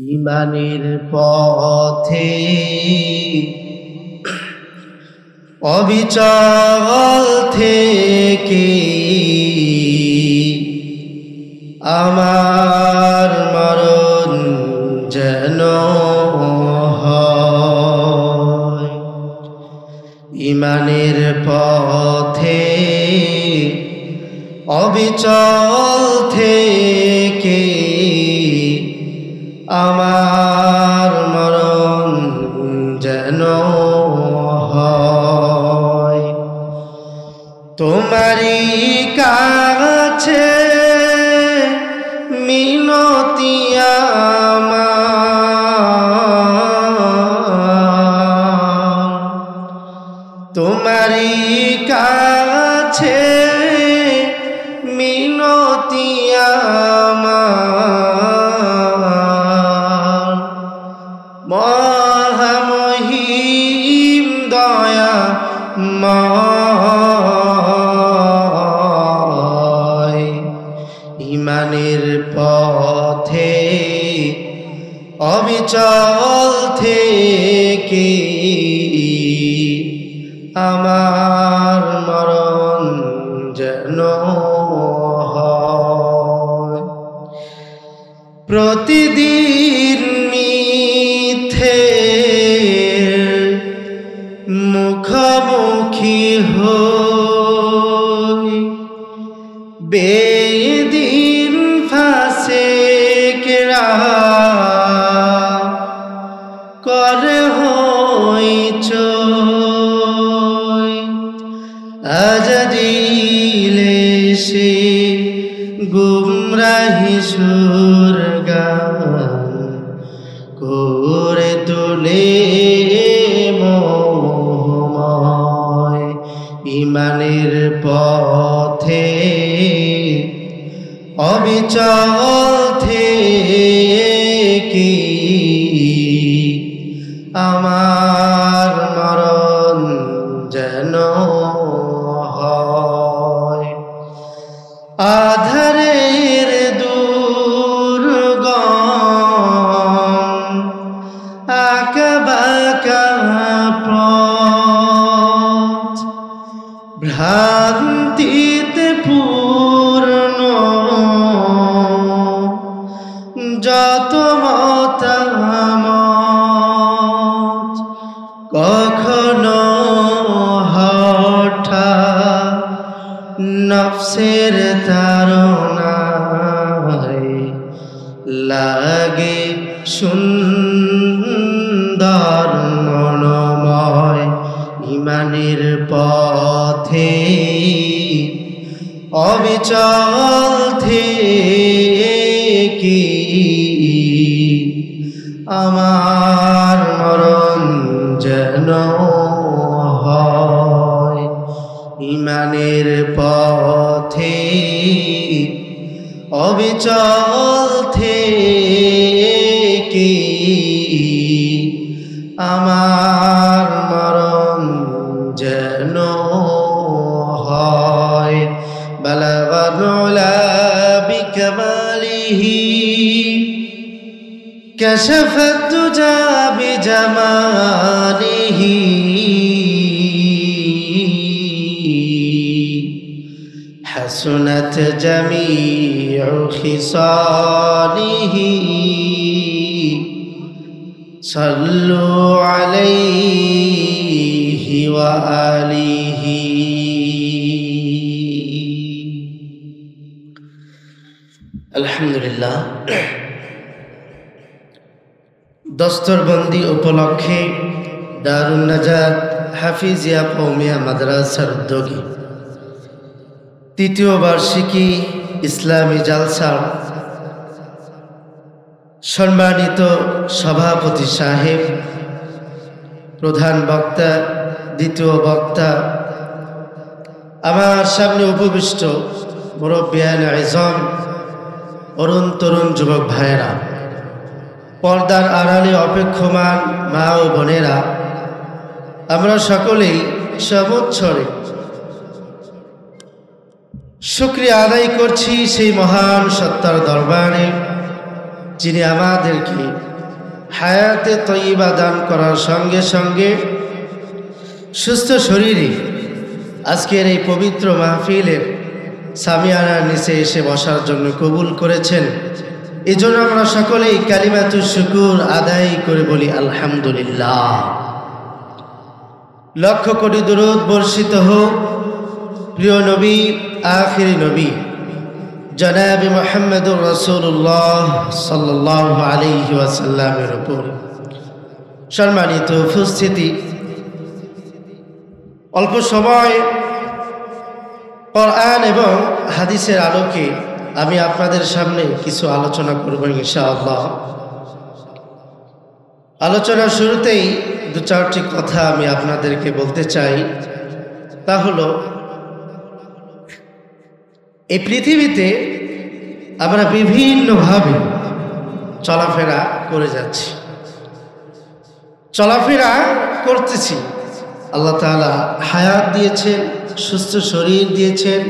ইমানের পথে অবিচল থেকে আমার মরণ যেন হয়। ইমানের পথে অবিচল থেকে আমার মরণ যেন হয়। তোমারই কাছে মিনতি আমার, তোমারই কাছে মিনতি আমার। মহামহিম দয়াময় ইমানের পথে অবিচল থেকে আমার মরণ যেন হয়। প্রতিদিন মিথ্যের মুখোমুখি হই, বেদিন ফাসেকরা করে হইচই। আজাদিলে সে গুমরাহি সুর গান করে তোলে মোহময়। ইমানের পথে অবিচল থেকে আমার মরণ যেন হয়। আধারের দুর্গম আঁকাবাঁকা পথ, ভ্রান্তিতে পূর্ণ যত মতামত, কখনো হঠাৎ নফসের তাড়নায় লাগে সুন্দর মনোময়। ইমানের পথে অবিচল থেকে আমার মরণ যেন হয়। ইমানের পথে অবিচল থেকে আমার মরণ যেন হয়। বালাগাল উলা বিকামালিহি কাশাফাত তুজা বিজামালিহি حسنت جميع خصاله صلوا عليه وآله। আলহামদুলিল্লাহ, দস্তরবন্দি উপলক্ষে দারুন নাজাত হাফিজিয়া কওমিয়া মাদ্রাসার উদ্যোগে তৃতীয় বার্ষিকী ইসলামী জালসার সম্মানিত সভাপতি সাহেব, প্রধান বক্তা, দ্বিতীয় বক্তা, আমার সামনে উপবিষ্ট মুরব্বিয়ান আযম, অরুণ তরুণ যুবক ভাইয়েরা, পর্দার আড়ালে অপেক্ষমান মা ও বোনেরা, আমরা সকলেই সমুচ্ছরে শুকরিয়া আদায় করছি সেই মহান সত্তার দরবারে যিনি আমাদেরকে হায়াতে তয়্যিবা দান করার সঙ্গে সঙ্গে সুস্থ শরীরে আজকের এই পবিত্র মাহফিলের সামিয়ানার নিচে এসে বসার জন্য কবুল করেছেন। এই জন্য আমরা সকলেই কালিমাতুশ শুকুর আদায় করে বলি আলহামদুলিল্লাহ। লক্ষ কোটি দুরূদ বর্ষিত হোক প্রিয় নবী, আখিরি নবী জনাবে মুহাম্মদুর রাসূলুল্লাহ সাল্লাল্লাহু আলাইহি ওয়াসাল্লামের উপর। সম্মানিত উপস্থিতি, অল্প সময় কোরআন এবং হাদিসের আলোকে আমি আপনাদের সামনে কিছু আলোচনা করব ইনশাআল্লাহ। আলোচনার শুরুতেই দু চারটি কথা আমি আপনাদেরকে বলতে চাই। তা হলো, এই পৃথিবীতে আমরা বিভিন্নভাবে চলাফেরা করে যাচ্ছি, চলাফেরা করতেছি। আল্লাহ তাআলা হায়াত দিয়েছেন, সুস্থ শরীর দিয়েছেন,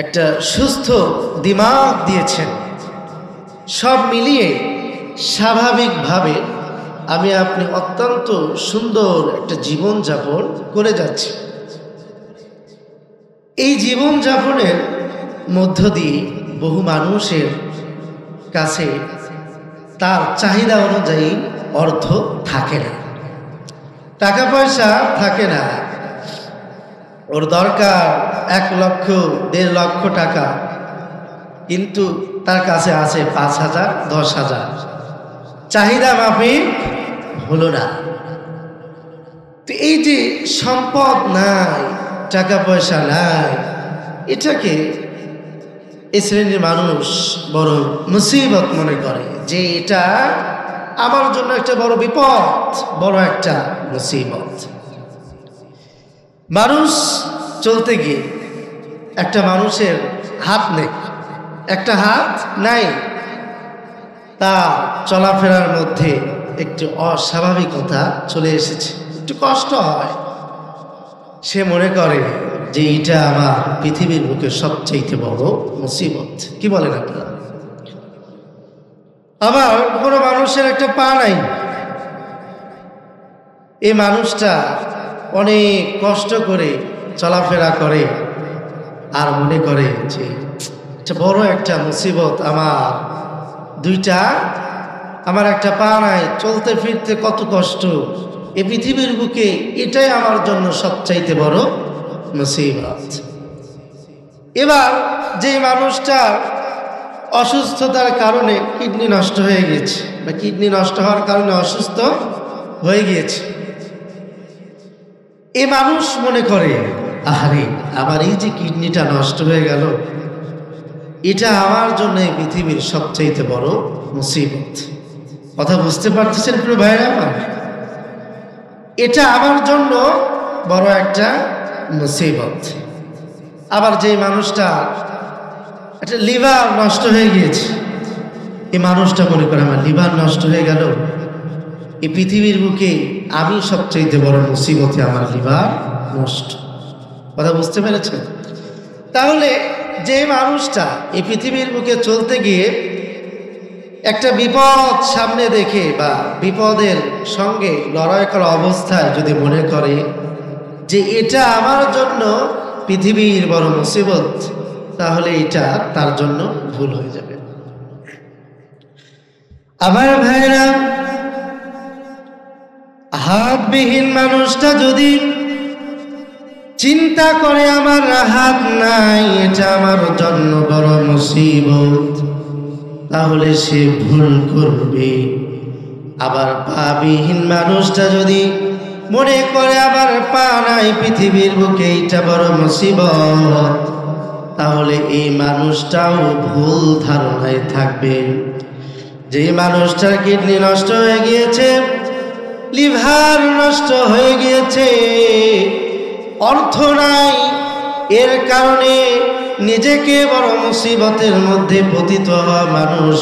একটা সুস্থ দিমাগ দিয়েছেন। সব মিলিয়ে স্বাভাবিকভাবে আমি আপনি অত্যন্ত সুন্দর একটা জীবনযাপন করে যাচ্ছি। এই জীবনযাপনের মধ্য দিয়ে বহু মানুষের কাছে তার চাহিদা অনুযায়ী অর্থ থাকে না, টাকা পয়সা থাকে না। ওর দরকার 1 লক্ষ 1.5 লক্ষ টাকা, কিন্তু তার কাছে আছে 5,000 10,000। চাহিদা মাফিক হলো না। তো এই যে সম্পদ নাই, টাকা পয়সা নাই, এটাকে এই শ্রেণীর মানুষ বড় মুসিবত মনে করে যে এটা আমার জন্য একটা বড় বিপদ, বড় একটা মুসিবত। মানুষ চলতে গিয়ে একটা মানুষের হাত নেই, একটা হাত নাই, তা চলাফেরার মধ্যে একটু অস্বাভাবিকতা চলে এসেছে, একটু কষ্ট হয়। সে মনে করে যে এটা আমার পৃথিবীর বুকে সবচেয়ে বড় মুসিবত। কি বলেন আপনারা? আবার কোনো মানুষের একটা পা নাই, এই মানুষটা অনেক কষ্ট করে চলাফেরা করে আর মনে করে যে এটা বড় একটা মুসিবত, আমার একটা পা নাই, চলতে ফিরতে কত কষ্ট, এই পৃথিবীর বুকে এটাই আমার জন্য সবচাইতে বড় মুসিবত। এবার যে মানুষটা অসুস্থতার কারণে কিডনি নষ্ট হয়ে গেছে বা কিডনি নষ্ট হওয়ার কারণে অসুস্থ হয়ে গিয়েছে, এ মানুষ মনে করে আরে আমার এই যে কিডনিটা নষ্ট হয়ে গেল, এটা আমার জন্য এই পৃথিবীর সবচাইতে বড় মুসিবত। কথা বুঝতে পারতেছেন প্রিয় ভাইরা আমার? এটা আমার জন্য বড় একটা মুসিবত। আবার যে মানুষটা একটা লিভার নষ্ট হয়ে গিয়েছে, এই মানুষটা মনে করে আমার লিভার নষ্ট হয়ে গেল, এই পৃথিবীর বুকে আমি সবচাইতে বড় মুসিবতে আমার লিভার নষ্ট। কথা বুঝতে পেরেছেন? তাহলে যে মানুষটা এই পৃথিবীর বুকে চলতে গিয়ে একটা বিপদ সামনে দেখে বা বিপদের সঙ্গে লড়াই করা অবস্থায় যদি মনে করে যে এটা আমার জন্য পৃথিবীর বড় মুসিবত, তাহলে এটা তার জন্য ভুল হয়ে যাবে। আমার ভাইরা, হাতবিহীন মানুষটা যদি চিন্তা করে আমার হাত নাই, এটা আমার জন্য বড় মুসিবত, তাহলে সে ভুল করবে। আবার পাবিহীন মানুষটা যদি মনে করে আমার পা নাই, পৃথিবীর বুকে এটা বড় মুসিবত, তাহলে এই মানুষটাও ভুল ধারণায় থাকবে। যে মানুষটার কিডনি নষ্ট হয়ে গিয়েছে, লিভার নষ্ট হয়ে গিয়েছে, অর্থ নাই, এর কারণে নিজেকে বড় মুসিবতের মধ্যে পতিত হওয়া মানুষ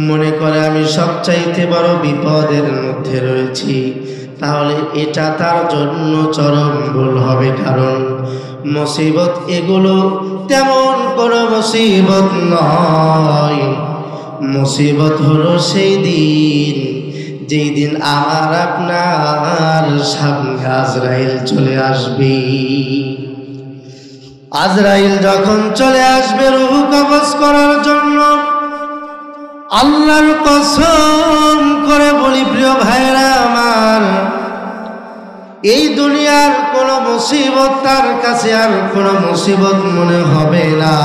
মনে করে আমি সবচাইতে বড় বিপদের মধ্যে রয়েছি, তাহলে এটা তার জন্য চরম ভুল হবে। কারণ মুসিবত এগুলো তেমন কোনো মুসিবত নয়। মুসিবত হলো সেই দিন যেই দিন আমার আপনার সামনে আজরাইল চলে আসবে। আজরাইল যখন চলে আসবে রূহ কবজ করার জন্য, আল্লাহর কসম করে বলি প্রিয় ভাইরা আমার, এই দুনিয়ার কোনো মুসিবত তার কাছে আর কোনো মুসিবত মনে হবে না।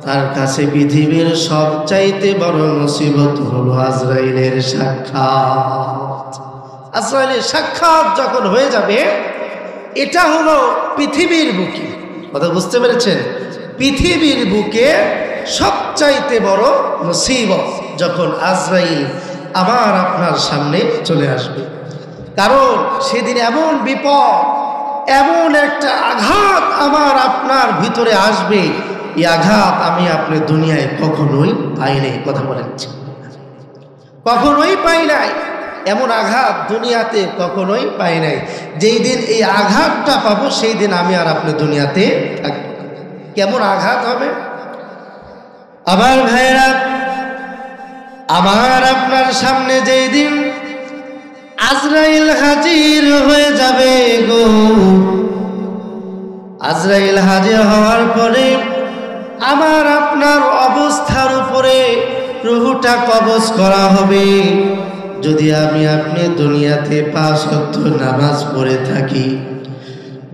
তার কাছে পৃথিবীর সবচাইতে বড় মুসিবত হলো আজরাইলের সাক্ষাৎ। আজরাইলের সাক্ষাৎ যখন হয়ে যাবে, এটা হলো পৃথিবীর বুকে, কথা বুঝতে পেরেছেন? পৃথিবীর বুকে সবচাইতে বড় মুসিবত যখন আজরাইল আমার আপনার সামনে চলে আসবে। কারণ সেদিন এমন বিপদ, এমন একটা আঘাত আমার আপনার ভিতরে আসবে, এই আঘাত আমি আপনি দুনিয়ায় কখনোই পাই নাই। কথা বলেছি, কখনোই পাই নাই। এমন আঘাত দুনিয়াতে কখনোই পাই নাই। যেই দিন এই আঘাতটা পাবো সেই দিন আমি আর আপনি দুনিয়াতে থাকবো। কেমন আঘাত হবে আমার ভাইরা? আমার আপনার সামনে যেই দিন আজরাইল হাজির হয়ে যাবে গো, আজরাইল হাজির হওয়ার পরে আমার আপনার অবস্থার উপরে রূহটা কবজ করা হবে। যদি আমি আপনি দুনিয়াতে 5 ওয়াক্ত নামাজ পড়ে থাকি,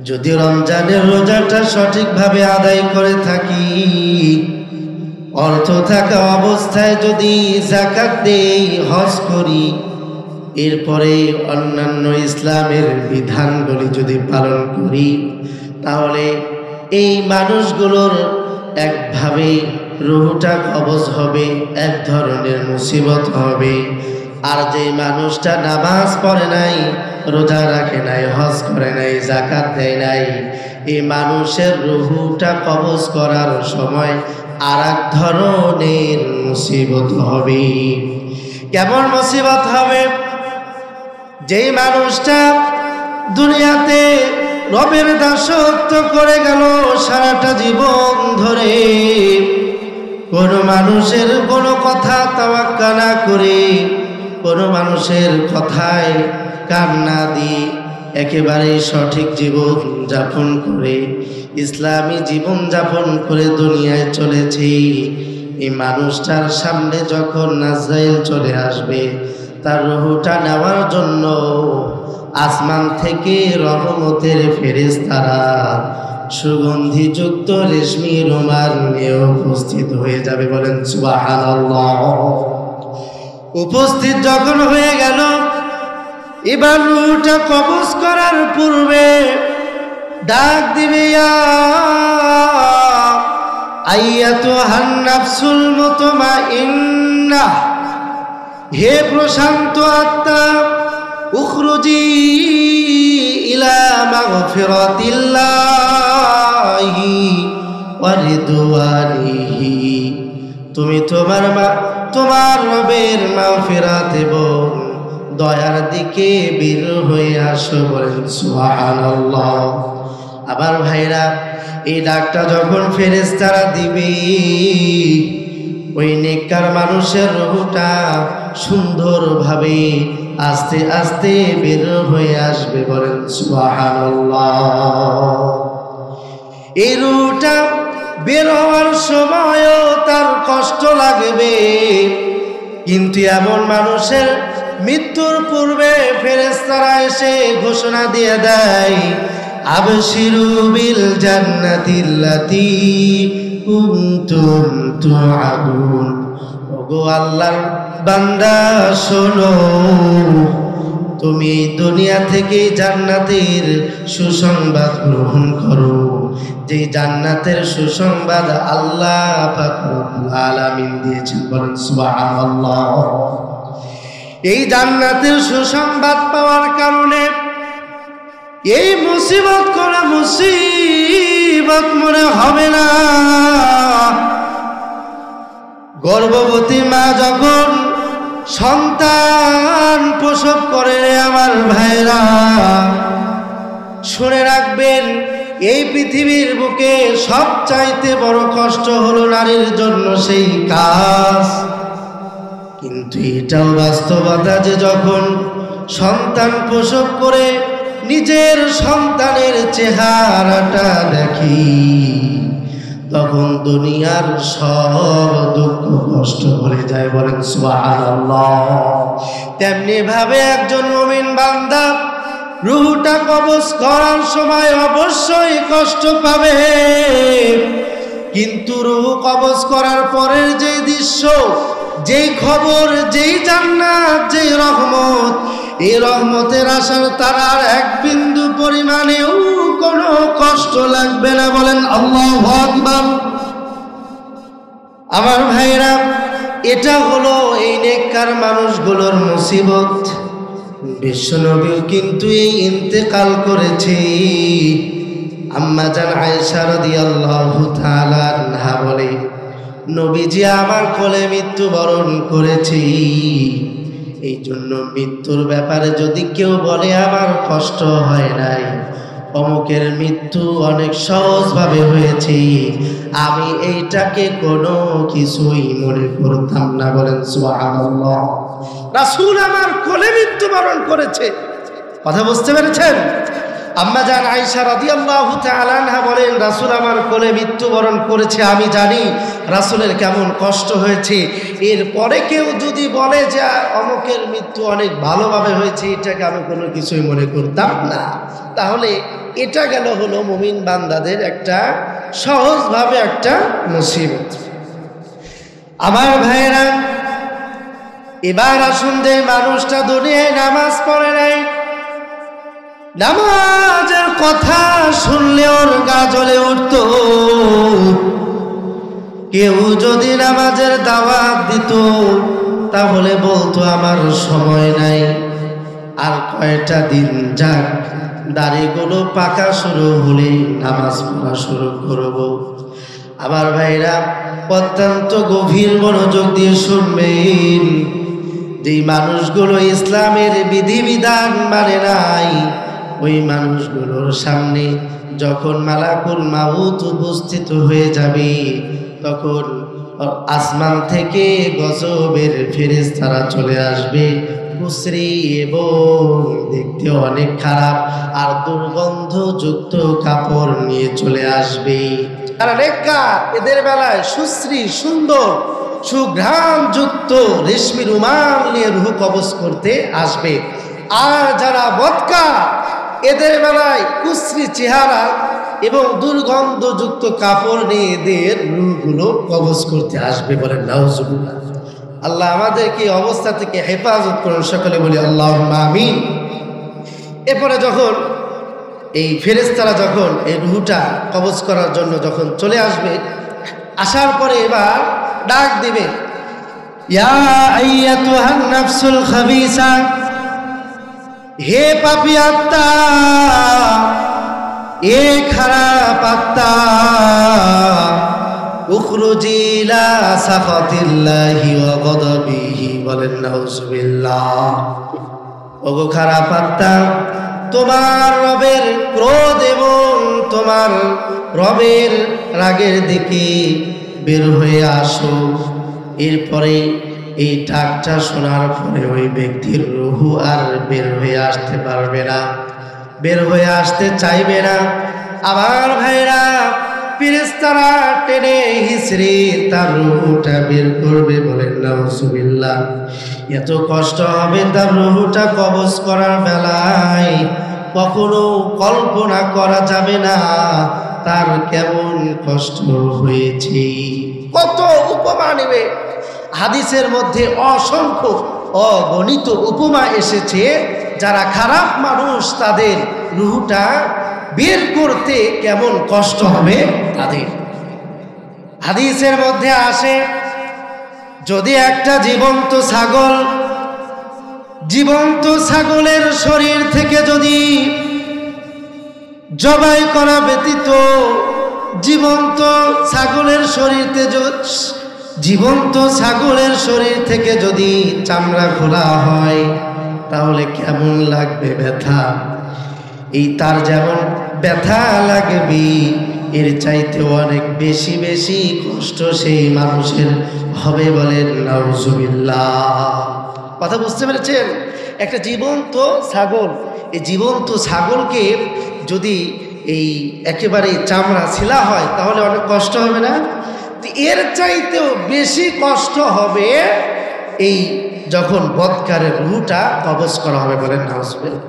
যদি রমজানের রোজাটা সঠিকভাবে আদায় করে থাকি, অর্থ থাকা অবস্থায় যদি যাকাত দেই, হজ করি, এরপরে অন্যান্য ইসলামের বিধানগুলি যদি পালন করি, তাহলে এই মানুষগুলোর একভাবে রূহটা কবজ হবে, এক ধরনের মুসিবত হবে। আর যে মানুষটা নামাজ পড়ে নাই, রোজা রাখে নাই, হজ করে নাই, যাকাত দেয় নাই, এই মানুষের রূহটা কবজ করার সময় আর এক ধরনের মুসিবত হবে। কেমন মুসিবত হবে? যেই মানুষটা দুনিয়াতে রবের দাসত্ব করে গেল সারাটা জীবন ধরে, কোনো মানুষের কোনো কথা তাওয়াক্কা না করে, কোনো মানুষের কথায় কান না দিয়ে একেবারে সঠিক জীবন যাপন করে, ইসলামী জীবন যাপন করে দুনিয়ায় চলেছে, এই মানুষটার সামনে যখন আজরাইল চলে আসবে, তার রূহটা নেওয়ার জন্য আসমান থেকে রহমতের ফেরেশতারা সুগন্ধিযুক্ত রেশমি রুমাল নিয়ে উপস্থিত হয়ে যাবে। বলেন সুবহানাল্লাহ। উপস্থিত যখন হয়ে গেল, এবার রূহটা কবজ করার পূর্বে ডাক দিবে, ইয়া আইয়াতুহান নাফসুল মুতমাইন্নাহ, হে প্রশান্ত আত্মা, উখরুজি ইলা মাগফিরাতিল্লাহি ওয়া রিদওয়ানিহি, তুমি তোমার রবের মাগফিরাত এবং দয়ার দিকে বের হয়ে আসো। বলেন সুবহানাল্লাহ। আবার ভাইরা, এই ডাকটা যখন ফেরেশতারা দিবে, ওই নেককার মানুষের রূহটা সুন্দরভাবে আস্তে আস্তে বের হয়ে আসবে। বলেন সুবহানাল্লাহ। এই রূহটা বের হওয়ার সময়ও তার কষ্ট লাগবে, কিন্তু এমন মানুষের মৃত্যুর পূর্বে ফেরেশতারা এসে ঘোষণা দিয়ে দেয়, আবশিরু বিল জান্নাতিল্লাতী কুনতুম তুআদুন। ওগো আল্লাহর বান্দা শোনো, তুমি দুনিয়া থেকে জান্নাতের সুসংবাদ গ্রহণ করো, যে জান্নাতের সুসংবাদ আল্লাহ পাক রব্বুল আলামিন দিয়েছেন। বলেন সুবহানাল্লাহ। এই জান্নাতের সুসংবাদ পাওয়ার কারণে এই মুসিবত কোনো মুসিবত মনে হবে না। গর্ভবতী মা যখন সন্তান প্রসব করে, আমার ভাইরা শুনে রাখবেন, এই পৃথিবীর বুকে সবচাইতে বড় কষ্ট হলো নারীর জন্য সেই কাজ। কিন্তু এটাও বাস্তবতা যে যখন সন্তান প্রসব করে নিজের সন্তানের চেহারাটা দেখি, তখন দুনিয়ার সব দুঃখ কষ্ট ভুলে যায়। বলেন সুবহানাল্লাহ। তেমনি ভাবে একজন মুমিন বান্দা রূহটা কবজ করার সময় অবশ্যই কষ্ট পাবে, কিন্তু রূহ কবজ করার পরের যে দৃশ্য, যেই খবর, যেই জান্নাত, যেই রহমত, এই রহমতের আশার তারার এক বিন্দু পরিমাণেও কোনো কষ্ট লাগবে না। বলেন আল্লাহু আকবার। আমার ভাইরা, এটা হলো এই নেককার মানুষগুলোর মুসিবত। বিশ্বনবীও কিন্তু এই ইন্তেকাল করেছে। আম্মা জান আয়েশা রাদিয়াল্লাহু তাআলা আনহা বলে, নবীজি আমার কোলে মৃত্যুবরণ করেছে। এই জন্য মৃত্যুর ব্যাপারে যদি কেউ বলে আমার কষ্ট হয় নাই, অমুকের মৃত্যু অনেক সহজভাবে হয়েছে, আমি এইটাকে কোনো কিছুই মনে করতাম না। বলেন সুবহানাল্লাহ। রাসূল আমার কোলে মৃত্যুবরণ করেছে। কথা বুঝতে পেরেছেন? আম্মা জান আয়েশা রাদিয়াল্লাহু তাআলা আনহা বলেন, রাসূল আমার কোলে মৃত্যুবরণ করেছে, আমি জানি রাসূলের কেমন কষ্ট হয়েছে। এরপরে কেউ যদি বলে যে অমুকের মৃত্যু অনেক ভালোভাবে হয়েছে, এটাকে আমি কোনো কিছুই মনে করতাম না। তাহলে এটা গেল হলো মুমিন বান্দাদের একটা সহজভাবে একটা মুসিবত। আমার ভাইরা, এবার আসুন যে মানুষটা দুনিয়ায় নামাজ পড়ে নাই, নামাজের কথা শুনলে ওর গা জ্বলে উঠত। কেউ যদি নামাজের দাওয়াত দিত তাহলে বলতো আমার সময় নাই, আর কয়টা দিন যাক, দাড়িগুলো পাকা শুরু হলে নামাজ পড়া শুরু করব। আমার ভাইরা, অত্যন্ত গভীর মনোযোগ দিয়ে শুনবেন। যেই মানুষগুলো ইসলামের বিধিবিধান মানে নাই, ওই মানুষগুলোর সামনে যখন মালাকুল মাউত উপস্থিত হয়ে যাবে, তখন আসমান থেকে গজবের ফেরেশতারা চলে আসবে, কুসরি এবং দেখতে অনেক খারাপ আর দুর্গন্ধযুক্ত কাপড় নিয়ে চলে আসবে। তারা নেককার, এদের বেলায় সুশ্রী সুন্দর সুঘ্রাণযুক্ত রেশমি রুমাল নিয়ে রূহ কবজ করতে আসবে। আর যারা বদকার, এদের বেলায় কুশ্রী চেহারা এবং দুর্গন্ধযুক্ত কাপড় নিয়ে এদের রূহগুলো কবজ করতে আসবে। বলেন নাউজুবিল্লাহ। আল্লাহ আমাদেরকে এই অবস্থা থেকে হেফাজত করুন। সকলে বলি আল্লাহুম্মা আমিন। এরপরে যখন এই ফেরেশতারা যখন এই রূহটা কবজ করার জন্য যখন চলে আসবে, আসার পরে এবার ডাক দিবে, ইয়া আইয়াতুহান নাফসুল খাবিসা, হে পাপী আত্মা, এ খারাপ আত্মা, উখরুজি ইলা সাখাতিল্লাহি ওয়া গদাবিহি। বলেন নাউজুবিল্লাহ। ওগো খারাপ আত্মা, তোমার রবের ক্রোধ এবং তোমার রবের রাগের দিকে বের হয়ে আসো। এরপরে এই ডাকটা শোনার পরে ওই ব্যক্তির রূহ আর বের হয়ে আসতে পারবে না, বের হয়ে আসতে চাইবে না। আমার ভাইরা, ফেরেশতারা টেনে হিচড়ে তার রূহটা বের করবে। বলেন নাউজুবিল্লাহ। এত কষ্ট হবে তার রূহটা কবজ করার বেলায়, কখনো কল্পনা করা যাবে না তার কেমন কষ্ট হয়েছে। কত উপমা নেবে। হাদিসের মধ্যে অসংখ্য অগণিত উপমা এসেছে। যারা খারাপ মানুষ, তাদের রূহটা বের করতে কেমন কষ্ট হবে তাদের। হাদিসের মধ্যে আসে, যদি একটা জীবন্ত ছাগলের শরীর থেকে যদি জবাই করা ব্যতীত জীবন্ত ছাগলের শরীর থেকে যদি চামড়া খোলা হয়, তাহলে কেমন লাগবে ব্যথা। এই তার যেমন ব্যথা লাগবে, এর চাইতে অনেক বেশি বেশি কষ্ট সেই মানুষের হবে। বলেন নাউজুবিল্লাহ। কথা বুঝতে পেরেছেন? একটা জীবন্ত ছাগল, এই জীবন্ত ছাগলকে যদি এই একেবারে চামড়া ছিলা হয় তাহলে অনেক কষ্ট হবে না? এর চাইতেও বেশি কষ্ট হবে এই যখন বৎকারের রুহটা কবজ করা হবে। বলেন নাউজুবিল্লাহ।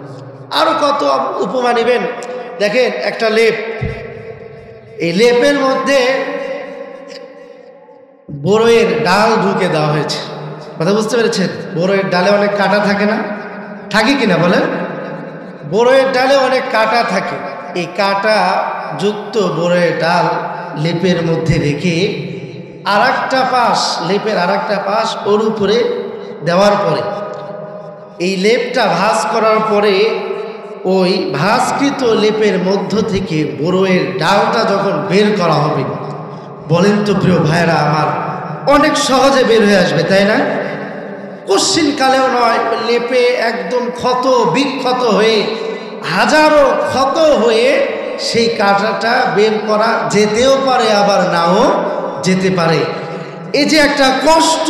আরো কত উপমা নেবেন। দেখেন একটা লেপ, এই লেপের মধ্যে বড়ইয়ের ডাল ঢুকে দেওয়া হয়েছে। কথা বুঝতে পেরেছেন? বড়ইয়ের ডালে অনেক কাঁটা থাকে না? থাকে কিনা বলেন? বড়ইয়ের ডালে অনেক কাঁটা থাকে। এই কাঁটা যুক্ত বড়ইয়ের ডাল লেপের মধ্যে রেখে আরেকটা পাশ, লেপের আরেকটা পাশ ওর উপরে দেওয়ার পরে এই লেপটা ভাঁজ করার পরে ওই ভাঁজকৃত লেপের মধ্য থেকে বড়ইয়ের ডালটা যখন বের করা হবে, বলেন তো প্রিয় ভাইরা আমার, অনেক সহজে বের হয়ে আসবে, তাই না? কশ্চিন কালেও নয়। লেপে একদম ক্ষত বিক্ষত হয়ে, হাজারো ক্ষত হয়ে সেই কাঁটাটা বের করা যেতেও পারে, আবার নাও যেতে পারে। এই যে একটা কষ্ট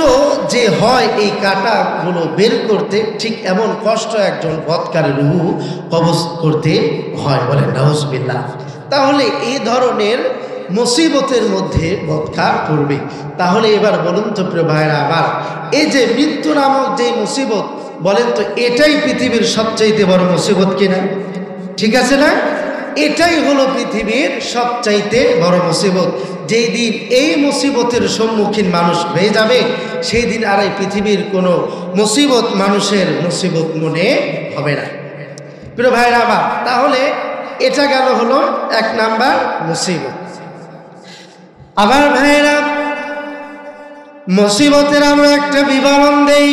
যে হয় এই কাঁটাগুলো বের করতে, ঠিক এমন কষ্ট একজন বৎকারের রূহ কবজ করতে হয়। বলেন নাউজুবিল্লাহ। তাহলে এই ধরনের মুসিবতের মধ্যে বৎকার পড়বে। তাহলে এবার বলুন তো প্রিয় ভাইরা আমার, এই যে মৃত্যু নামক যে মুসিবত, বলেন তো এটাই পৃথিবীর সবচাইতে বড় মুসিবত কিনা? ঠিক আছে না? এটাই হলো পৃথিবীর সবচাইতে বড় মুসিবত। যেই দিন এই মুসিবতের সম্মুখীন মানুষ হয়ে যাবে, সেই দিন আর এই পৃথিবীর কোনো মুসিবত মানুষের মুসিবত মনে হবে না। প্রিয় ভাইরা আমার, তাহলে এটা গেল হলো এক নাম্বার মুসিবত। আবার ভাইরা, মুসিবতের আমরা একটা বিবরণ দেই।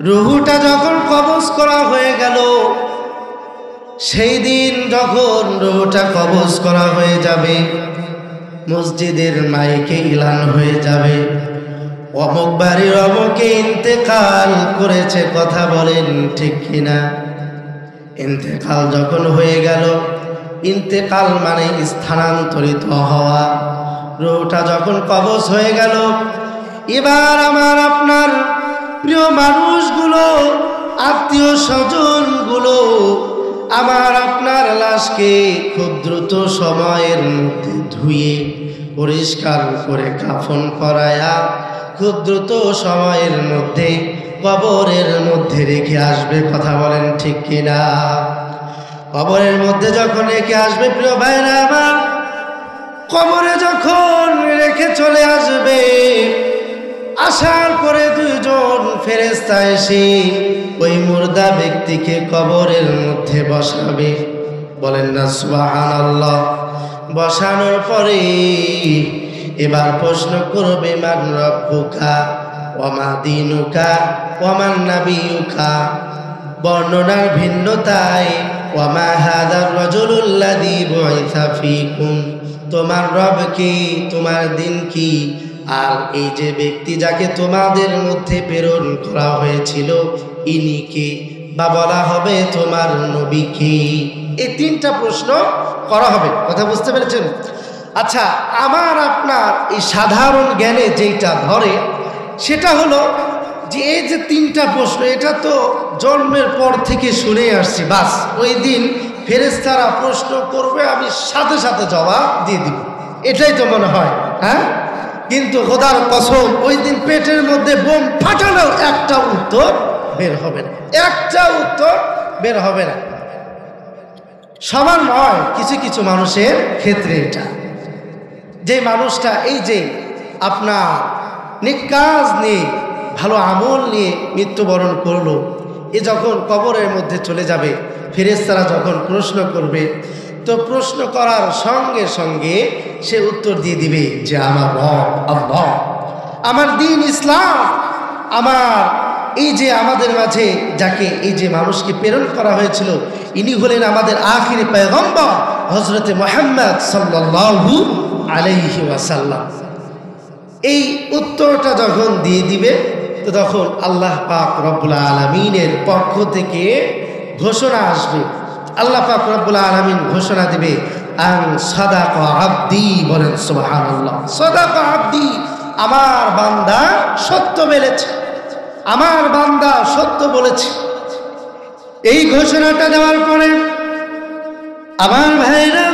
রুহুটা যখন কবজ করা হয়ে গেল, সেই দিন যখন রুহুটা কবজ করা হয়ে যাবে, মসজিদের মাইকে এলান হয়ে যাবে, অমুক বাড়ির অমুকে ইন্তেকাল করেছে। কথা বলেন ঠিক কিনা? ইন্তেকাল যখন হয়ে গেল, ইন্তেকাল মানে স্থানান্তরিত হওয়া। রুহটা যখন কবজ হয়ে গেল, এবার আমার আপনার প্রিয় মানুষগুলো, আত্মীয় স্বজনগুলো আমার আপনার লাশকে খুব দ্রুত সময়ের মধ্যে ধুয়ে পরিষ্কার করে কাফন করায়া খুব দ্রুত সময়ের মধ্যে কবরের মধ্যে রেখে আসবে। কথা বলেন ঠিক কিনা? কবরের মধ্যে যখন রেখে আসবে, প্রিয় ভাইরা আমার, কবরে যখন রেখে চলে আসবে, আসার পরে দুইজন ফেরেশতা এসে ওই মুর্দা ব্যক্তিকে কবরের মধ্যে বসাবে। বলেন না সুবহানাল্লাহ। বসানোর পরে এবার প্রশ্ন করবে, মান রব্বুকা ওয়া মা দীনুকা ওয়া মান নাবিয়ুকা। বর্ণনার ভিন্নতায় ওয়া মা হাযার রাজুলুল্লাযী বুইসা ফীকুম, তোমার রব কি, তোমার দিন কি, আর এই যে ব্যক্তি যাকে তোমাদের মধ্যে প্রেরণ করা হয়েছিল ইনি কে, বা বলা হবে তোমার নবী কে। এই তিনটা প্রশ্ন করা হবে। কথা বুঝতে পেরেছেন? আচ্ছা, আমার আপনার এই সাধারণ জ্ঞানে যেটা ধরে সেটা হলো যে এই যে তিনটা প্রশ্ন, এটা তো জন্মের পর থেকে শুনে আসছি। বাস ওই দিন ফেরেশতারা প্রশ্ন করবে, আমি সাথে সাথে জবাব দিয়ে দিব, এটাই তো মনে হয়। হ্যাঁ, কিন্তু খোদার কসম, ওই দিন পেটের মধ্যে বোম ফাটালেও একটা উত্তর বের হবে না, একটা উত্তর বের হবে না। সবার নয়, কিছু কিছু মানুষের ক্ষেত্রে এটা, যে মানুষটা এই যে আপনার নেক কাজ নিয়ে, ভালো আমল নিয়ে মৃত্যুবরণ করলো, এ যখন কবরের মধ্যে চলে যাবে, ফেরেশতারা যখন প্রশ্ন করবে, তো প্রশ্ন করার সঙ্গে সঙ্গে সে উত্তর দিয়ে দিবে যে আমার রব আল্লাহ, আমার দ্বীন ইসলাম, আমার এই যে আমাদের মাঝে যাকে এই যে মানুষকে প্রেরণ করা হয়েছিল, ইনি হলেন আমাদের আখিরি পয়গম্বর হযরতে মুহাম্মদ সাল্লাল্লাহু আলাইহি ওয়াসাল্লাম। এই উত্তরটা যখন দিয়ে দিবে, তো তখন আল্লাহ পাক রব্বুল আলামিনের পক্ষ থেকে ঘোষণা আসবে, আল্লাহ পাক রব্বুল আলামিন ঘোষণা দিবে আন সাদাকা আবদি, বলেন সুবহানাল্লাহ। সাদাকা আবদি, আমার বান্দা সত্য বলেছে, আমার বান্দা সত্য বলেছে। এই ঘোষণাটা দেওয়ার পরে আমার ভাইরা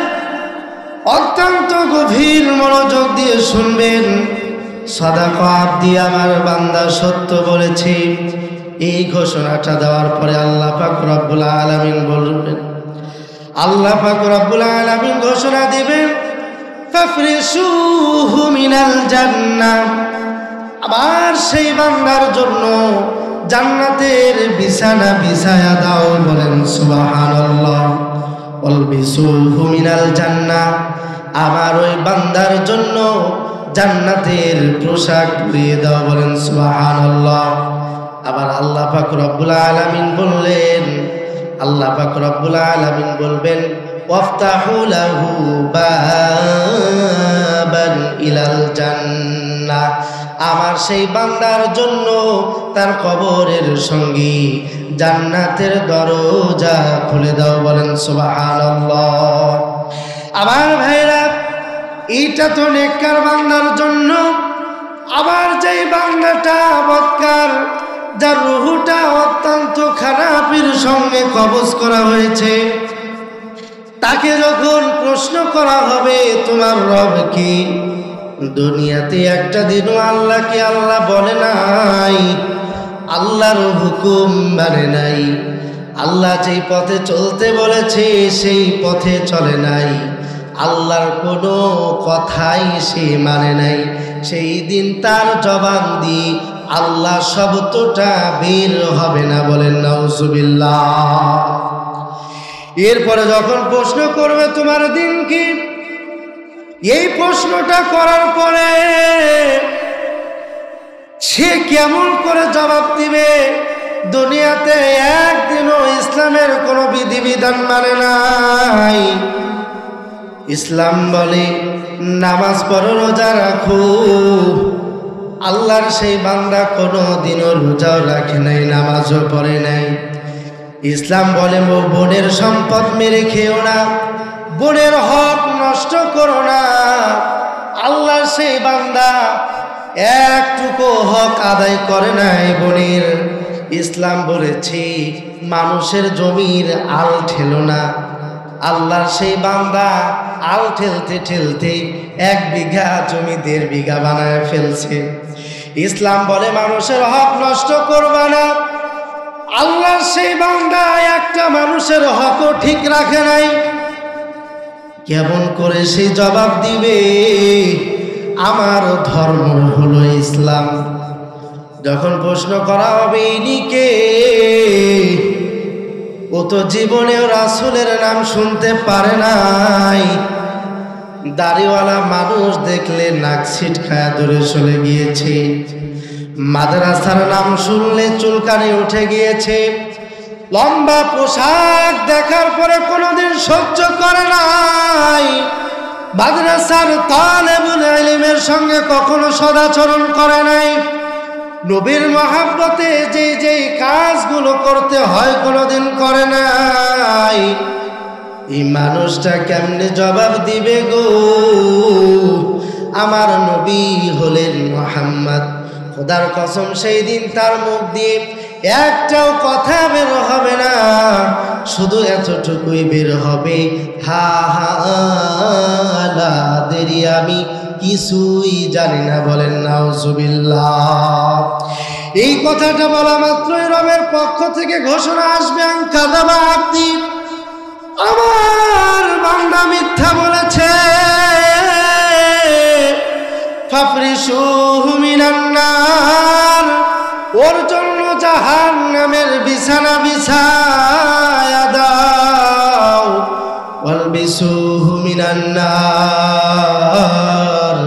অত্যন্ত গভীর মনোযোগ দিয়ে শুনবেন। সাদাকা আবদি, আমার বান্দা সত্য বলেছে। এই ঘোষণাটা দেওয়ার পরে আল্লাহ পাক রব্বুল আলামিন বলবেন, আল্লাহ পাক রব্বুল আলামিন ঘোষণা দিবেন ফাফরিশুহু মিনাল জান্নাহ, আবার সেই বান্দার জন্য জান্নাতের বিছানা বিছায়া দাও, বলেন সুবহানাল্লাহ। ওয়ালবিসুহু মিনাল জান্নাহ, আমার ওই বান্দার জন্য জান্নাতের পোশাক পরিয়ে দাও, বলেন সুবহানাল্লাহ। আবার আল্লাহ পাক রব্বুল আলামিন বললেন, আল্লাহ পাক রব্বুল আলামিন বলবেন ওয়াফতাহু লাহু বাবান ইলাল জান্নাহ, আমার সেই বান্দার জন্য তার কবরের সঙ্গী জান্নাতের দরজা খুলে দাও, বলেন সুবহানাল্লাহ। আমার ভাইরা, এইটা তো নেককার বান্দার জন্য। আবার যেই বান্দাটা বদকার, যার রূহটা অত্যন্ত খারাপের সঙ্গে কবজ করা হয়েছে, তাকে যখন প্রশ্ন করা হবে তোমার রব কি, দুনিয়াতে একটা দিনও আল্লাহকে আল্লাহ বলে নাই, আল্লাহর হুকুম মানে নাই, আল্লাহ যেই পথে চলতে বলেছে সেই পথে চলে নাই, আল্লাহর কোনো কথাই সে মানে নাই, সেই দিন তার জবান দিয়ে আল্লাহ শব্দটা বের হবে না, বলেন নাউজুবিল্লাহ। এরপরে যখন প্রশ্ন করবে তোমার দিন কি, এই প্রশ্নটা করার পরে সে কেমন করে জবাব দিবে? দুনিয়াতে একদিনও ইসলামের কোনো বিধিবিধান মানে নাই। ইসলাম বলে নামাজ পড়ো, রোজা রাখো। আল্লাহর সেই বান্দা কোনো দিনও রোজাও রাখে নাই, নামাজও পড়ে নাই। ইসলাম বলে বোনের সম্পদ মেরে খেও না, বোনের হক নষ্ট করো না। আল্লাহর সেই বান্দা একটুকু হক আদায় করে নাই বোনের। ইসলাম বলেছে মানুষের জমির আল ঠেলো না। আল্লাহর সেই বান্দা আল ঠেলতে ঠেলতে 1 বিঘা জমি 1.5 বিঘা বানায় ফেলছে। ইসলাম বলে মানুষের হক নষ্ট করবা না। আল্লাহর সেই বান্দা একটা মানুষের হকও ঠিক রাখে নাই। কেমন করে সে জবাব দিবে? আমার ধর্ম হলো ইসলাম। যখন প্রশ্ন করা হবে ইনিকে, ও তো জীবনেও রাসূলের নাম শুনতে পারে নাই। দাড়িওয়ালা মানুষ দেখলে নাক ছিটকায়া দূরে চলে গিয়েছে। মাদ্রাসার নাম শুনলে চুলকানি উঠে গিয়েছে। লম্বা পোশাক দেখার পরে কোনোদিন সহ্য করে নাই। মাদ্রাসার তালেবুল ইলমের সঙ্গে কখনো সদাচরণ করে নাই। নবীর মহব্বতে যেই কাজগুলো করতে হয় কোনোদিন করে নাই। এই মানুষটা কেমনে জবাব দিবে গো? আমার নবী হলেন মুহাম্মদ। খোদার কসম সেই দিন তার মুখ দিয়ে একটাও কথা বের হবে না, শুধু এতটুকুই বের হবে, হা হা লা দেরি, আমি কিছুই জানি না, বলেন নাউজুবিল্লাহ। এই কথাটা বলা মাত্রই রবের পক্ষ থেকে ঘোষণা আসবে কাযাবা আবদি, আমার বান্দা মিথ্যা বলেছে। ফাফরিশুহু মিনান নার, ওর জন্য জাহান্নামের বিছানা বিছায়া দাও। ওয়ালবিসুহু মিনান নার,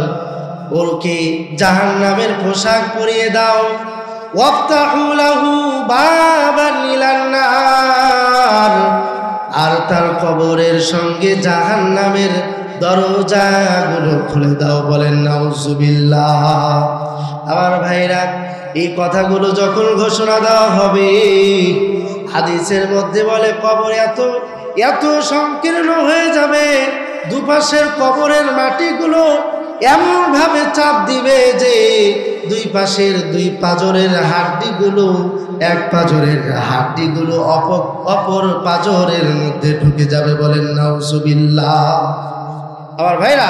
ওরকে জাহান্নামের পোশাক পরিয়ে দাও। ওয়াফতাহু লাহু বাবান ইলান নার, আর তার কবরের সঙ্গে জাহান্নামের দরজাগুলো খুলে দাও, বলেন নাউজুবিল্লাহ। আমার ভাইরা, এই কথাগুলো যখন ঘোষণা দেওয়া হবে, হাদিসের মধ্যে বলে কবর এত এত সংকীর্ণ হয়ে যাবে, দুপাশের কবরের মাটিগুলো এমনভাবে চাপ দিবে যে দুই পাশের দুই পাঁজরের হাড্ডিগুলো, এক পাঁজরের হাড্ডিগুলো অপর পাঁজরের মধ্যে ঢুকে যাবে। বলেন নাউজুবিল্লাহ। আমার ভাইরা,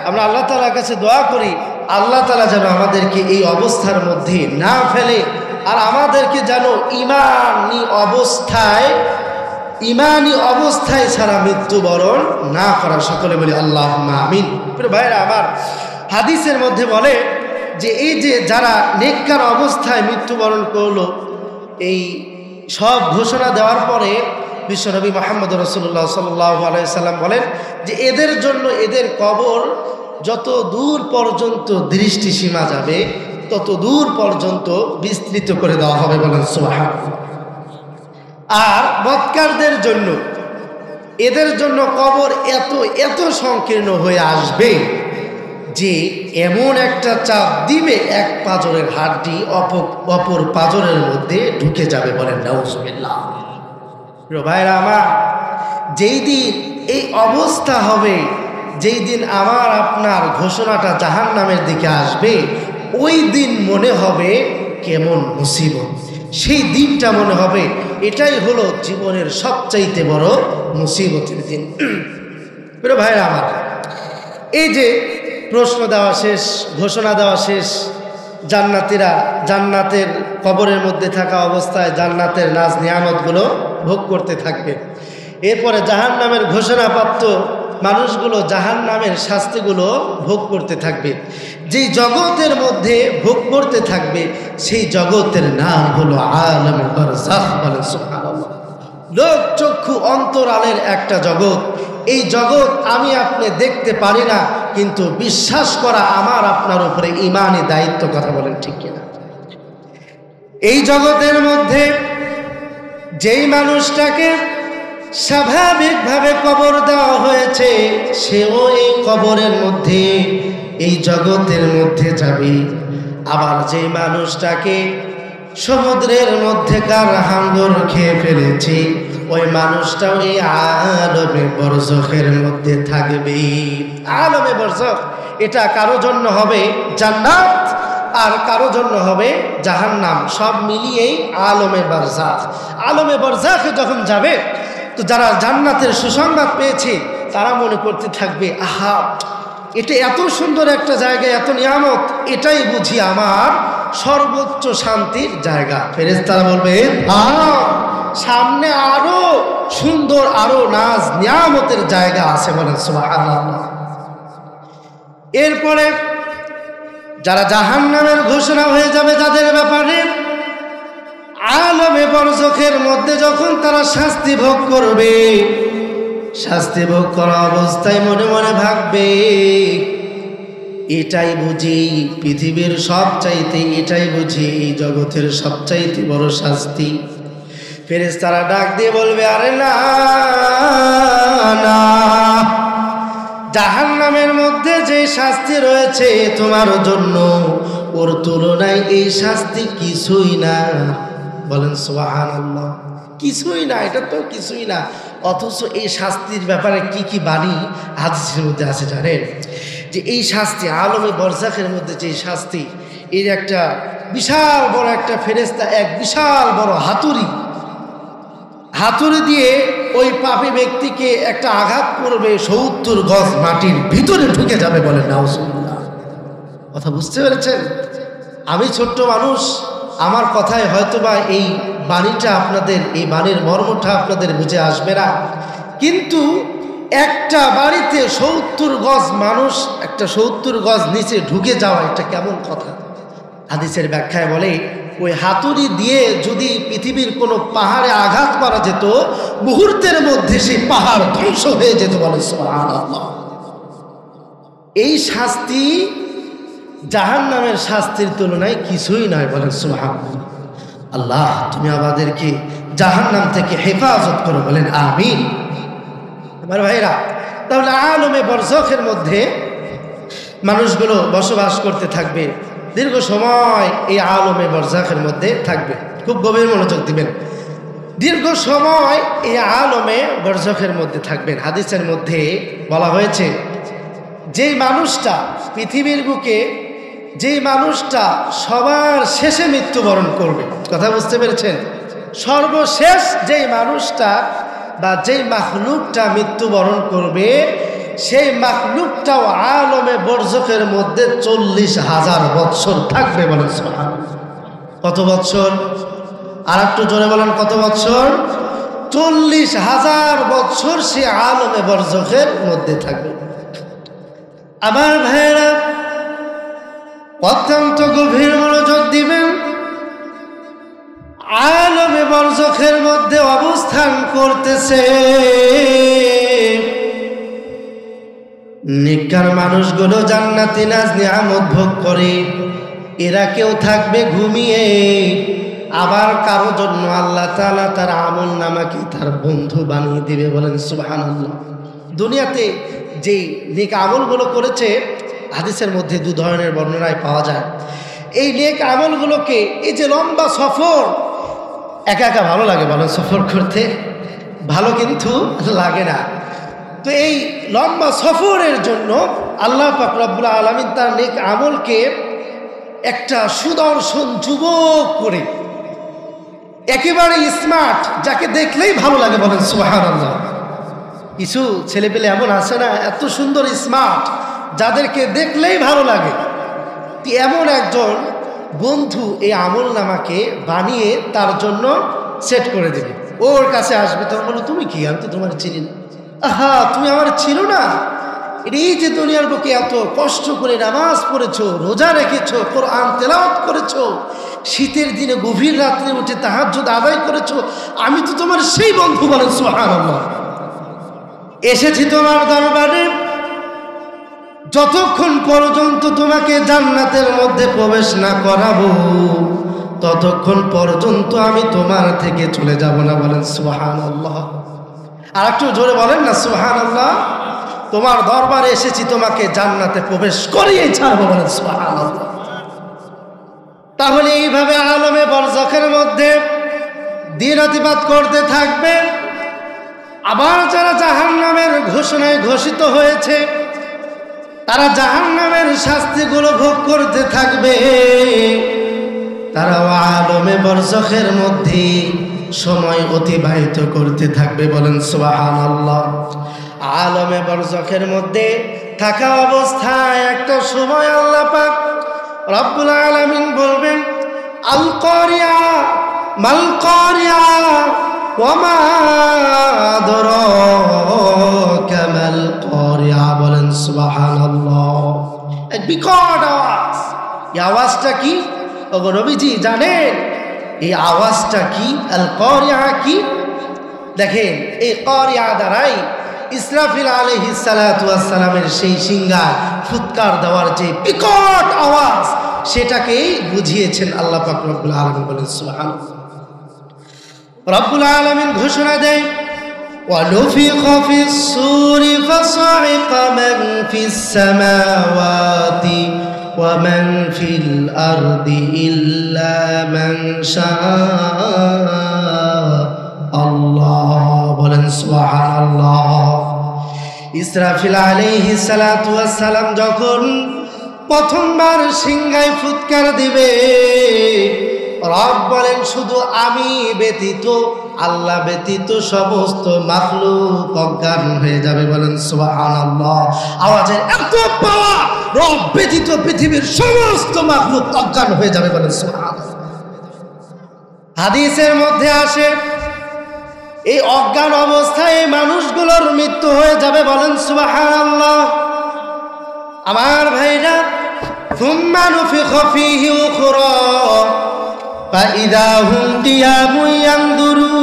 আমরা আল্লাহ তাআলার কাছে দোয়া করি, আল্লাহ তাআলা যেন আমাদেরকে এই অবস্থার মধ্যে না ফেলে, আর আমাদেরকে যেন ইমানি অবস্থায় ছাড়া মৃত্যুবরণ না করা। সকলে বলি আল্লাহুম্মা আমিন। ভাইরা আমার, হাদিসের মধ্যে বলে যে এই যে যারা নেককার অবস্থায় মৃত্যুবরণ করলো, এই সব ঘোষণা দেওয়ার পরে বিশ্বনবী মুহাম্মদ রাসূলুল্লাহ সাল্লাল্লাহু আলাইহি সাল্লাম বলেন যে এদের জন্য এদের কবর যত দূর পর্যন্ত দৃষ্টিসীমা যাবে তত দূর পর্যন্ত বিস্তৃত করে দেওয়া হবে। বলেন সুবহানাল্লাহ। আর বদকারদের জন্য, এদের জন্য কবর এত সংকীর্ণ হয়ে আসবে যে এমন একটা চাপ দিবে এক পাঁজরের হাড্ডি অপর পাঁজরের মধ্যে ঢুকে যাবে। বলেন নাউজুবিল্লাহ। ভাইরা আমার, যেই দিন এই অবস্থা হবে, যেই দিন আমার আপনার ঘোষণাটা জাহান্নামের দিকে আসবে, ওই দিন মনে হবে কেমন মুসিবত। সেই দিনটা মনে হবে এটাই হলো জীবনের সবচাইতে বড় মুসিবতের দিন। ভাইরা আমার, এই যে প্রশ্ন দেওয়া শেষ, ঘোষণা দেওয়া শেষ, জান্নাতীরা জান্নাতের কবরের মধ্যে থাকা অবস্থায় জান্নাতের নাজ নিয়ামতগুলো ভোগ করতে থাকবে। এরপরে জাহান্নামের ঘোষণাপ্রাপ্ত মানুষগুলো জাহান্নামের শাস্তিগুলো ভোগ করতে থাকবে। যেই জগতের মধ্যে ভোগ করতে থাকবে সেই জগতের নাম হলো আলমে বারজাখ। বলেন সুবহানাল্লাহ। লোক চক্ষু অন্তরালের একটা জগৎ। এই জগৎ আমি আপনি দেখতে পারি না, কিন্তু বিশ্বাস করা আমার আপনার উপরে ঈমানি দায়িত্ব। কথা বলেন ঠিক কিনা? এই জগতের মধ্যে যেই মানুষটাকে স্বাভাবিকভাবে কবর দেওয়া হয়েছে, সেও এই কবরের মধ্যে, এই জগতের মধ্যে যাবে। আবার যে মানুষটাকে সমুদ্রের মধ্যেকার হাঙ্গর খেয়ে ফেলেছে, ওই মানুষটাও এই আলমে বরজখের মধ্যে থাকবে। আলমে বরজখ এটা কারো জন্য হবে জান্নাত, আর কারো জন্য হবে জাহান্নাম। সব মিলিয়েই আলমে বারজাখ। আলমে বারজাখে যখন যাবে, তো যারা জান্নাতের সুসংবাদ পেয়েছে তারা মনে করতে থাকবে, আহা, এটা এত সুন্দর একটা জায়গা, এত নিয়ামত, এটাই বুঝি আমার সর্বোচ্চ শান্তির জায়গা। ফেরেশতারা বলবে, সামনে আরো সুন্দর, আরো নাজ নিয়ামতের জায়গা আছে। বলেন সুবহানাল্লাহ। এরপরে যারা জাহান্নামের ঘোষণা হয়ে যাবে, যাদের ব্যাপারে আলমে বরজখের মধ্যে যখন তারা শাস্তি ভোগ করবে, শাস্তি ভোগ করা অবস্থায় মনে মনে ভাববে, এটাই বুঝি পৃথিবীর সবচাইতে, এটাই বুঝি এই জগতের সবচাইতে বড় শাস্তি। ফেরেশতারা ডাক দিয়ে বলবে, আরে না না, জাহান্নামের মধ্যে যে শাস্তি রয়েছে তোমার জন্য, ওর তুলনায় এই শাস্তি কিছুই না। বলেন সুবহানাল্লাহ। কিছুই না, এটা তো কিছুই না। অথচ এই শাস্তির ব্যাপারে কি কি বাণী হাদিসের মধ্যে আছে জানেন? যে এই শাস্তি আলমে বরজাখের মধ্যে যে শাস্তি, এর একটা বিশাল বড় একটা ফেরেশতা এক বিশাল বড় হাতুড়ি দিয়ে ওই পাপী ব্যক্তিকে একটা আঘাত করবে, ৭০ গজ মাটির ভিতরে ঢুকে যাবে। বলেন নাউজুবিল্লাহ। কথা বুঝতে পেরেছেন? আমি ছোট্ট মানুষ, আমার কথায় হয়তোবা এই বাণীটা আপনাদের, এই বাণীর মর্মটা আপনাদের বুঝে আসবে না, কিন্তু একটা বাড়িতে ৭০ গজ মানুষ, একটা ৭০ গজ নিচে ঢুকে যাওয়া, এটা কেমন কথা? হাদিসের ব্যাখ্যায় বলে, ওই হাতুড়ি দিয়ে যদি পৃথিবীর কোনো পাহাড়ে আঘাত করা যেত, মুহূর্তের মধ্যে সেই পাহাড় ধ্বংস হয়ে যেত। বলে সুবহানাল্লাহ। এই শাস্তি জাহান্নামের শাস্তির তুলনায় কিছুই নয়। বলেন সুবহানাল্লাহ। আল্লাহ, তুমি আমাদেরকে জাহান্নাম থেকে হেফাজত করো। বলেন আমিন। আমার ভাইরা, তাহলে আলমে বরজখের মধ্যে মানুষগুলো বসবাস করতে থাকবে, দীর্ঘ সময় এই আলমে বরজাখের মধ্যে থাকবে। খুব গভীর মনোযোগ দিবেন। দীর্ঘ সময় এই আলমে বরজখের মধ্যে থাকবেন। হাদিসের মধ্যে বলা হয়েছে যেই মানুষটা পৃথিবীর বুকে, যেই মানুষটা সবার শেষে মৃত্যুবরণ করবে, কথা বুঝতে পেরেছেন? সর্বশেষ যেই মানুষটা বা যেই মাখলুকটা মৃত্যুবরণ করবে, সেই মাখলুকটাও আলমে বরজখের মধ্যে 40,000 বৎসর থাকবে। বলেন সুবহানাল্লাহ। কত বৎসর? আর একটু জোরে বলেন, কত বৎসর? 40,000 বৎসর সে আলমে বরজখের মধ্যে থাকবে। আমার ভাইয়েরা, অত্যন্ত গভীর মনোযোগ দিবেন। আলমে বরজখের মধ্যে অবস্থান করতেছে নেককার মানুষগুলো, জান্নাতি নাজ নিয়ামত ভোগ করে। এরা কেউ থাকবে ঘুমিয়ে, আবার কারো জন্য আল্লাহ তাআলা তার আমল নামাকে তার বন্ধু বানিয়ে দিবে। বলেন সুবহানাল্লাহ। দুনিয়াতে যেই নেক আমলগুলো করেছে, হাদিসের মধ্যে 2 ধরনের বর্ণনায় পাওয়া যায়। এই নেক আমলগুলোকে, এই যে লম্বা সফর, একা একা ভালো লাগে? বলেন, সফর করতে ভালো কিন্তু লাগে না। তো এই লম্বা সফরের জন্য আল্লাহ পাক রব্বুল আলামিন তার নেক আমলকে একটা সুদর্শন যুবক করে, একেবারে স্মার্ট, যাকে দেখলেই ভালো লাগে। বলেন সুবহানাল্লাহ। কিছু ছেলেপেলে এমন আছে না, এত সুন্দর স্মার্ট, যাদেরকে দেখলেই ভালো লাগে। এমন একজন বন্ধু এই আমল নামাকে বানিয়ে তার জন্য সেট করে দেবে। ওর কাছে আসবে, তখন বলো, তুমি কি? আমি তো তোমার চিনি না। আহা, তুমি আমার ছিল না? এই যে দুনিয়ার বুকে এত কষ্ট করে নামাজ পড়েছো, রোজা রেখেছো, কোরআন তেলাওয়াত করেছো, শীতের দিনে গভীর রাত্রে উঠে তাহাজ্জুদ আদায় করেছো, আমি তো তোমার সেই বন্ধু। বলেন সুবহানাল্লাহ। এসেছি তোমার দরবারে, যতক্ষণ পর্যন্ত তোমাকে জান্নাতের মধ্যে প্রবেশ না করাবো, ততক্ষণ পর্যন্ত আমি তোমার থেকে চলে যাব না। বলেন সুবহানাল্লাহ। আর একটু জোরে বলেন না সুবহানাল্লাহ। তোমার দরবারে এসেছি তোমাকে জান্নাতে প্রবেশ করিয়ে ছাড়বো। বলেন সুবহানাল্লাহ। তাহলে এইভাবে আলমে বরজখের মধ্যে দিন অতিবাদ করতে থাকবে। আবার যারা জাহান্নামের ঘোষণায় ঘোষিত হয়েছে, তারা জাহান্নামের শাস্তিগুলো ভোগ করতে থাকবে। তারাও আলমে বরজখের মধ্যে সময় অতিবাহিত করতে থাকবে। বলেন সুবহানাল্লাহ। আলমে বরজখের মধ্যে থাকা অবস্থায় একটা সময় আল্লাহ পাক রব্বুল আলামিন বলবেন, আল কারিয়া মাল কারিয়া ওয়া মা আদরাকা মাল কারিয়া। বলেন সুবহানাল্লাহ। এক বিকট আওয়াজ। এই আওয়াজটা কি? ওগো নবীজি জানেন এই আওয়াজটা কি? আল কারিয়া কি? দেখেন, এই কারিয়া দ্বারাই ইসরাফিল আলাইহিস সালাতু ওয়াস সালামের সেই সিংহার ফুৎকার দেওয়ার যে বিকট আওয়াজ, সেটাকেই বুঝিয়েছেন আল্লাহ পাক রব্বুল আলামিন। বলেন সুবহানাল্লাহ। রব্বুল আলামিন ঘোষণা দেয়, ওয়ানুফিখা ফিস সূরি ফাসাইকা মান ফিস সামাওয়াতি ওয়া মান ফিল আরদি ইল্লা মান শাআল্লাহ। বলেন সুবহানাল্লাহ। ইসরাফিল আলাইহিস সালাতু ওয়াস সালাম যখন প্রথমবার সিংহায় ফুৎকার দিবে, রব বলেন, শুধু আমি ব্যতীত, আল্লাহ ব্যতীত সমস্ত মাখলুক অজ্ঞান হয়ে যাবে। বলেন সুবহানাল্লাহ। আওয়াজের এত পাওয়ার, রব ব্যতীত পৃথিবীর সমস্ত মাখলুক অজ্ঞান হয়ে যাবে। বলেন সুবহানাল্লাহ। হাদিসের মধ্যে আসে, এই অজ্ঞান অবস্থায় এই মানুষগুলোর মৃত্যু হয়ে যাবে। বলেন সুবহানাল্লাহ। আমার ভাইরা, সুম্মা নুফিখা ফীহি উখরা ফাইযা হুম কিয়ামুন ইয়ানদুরুন।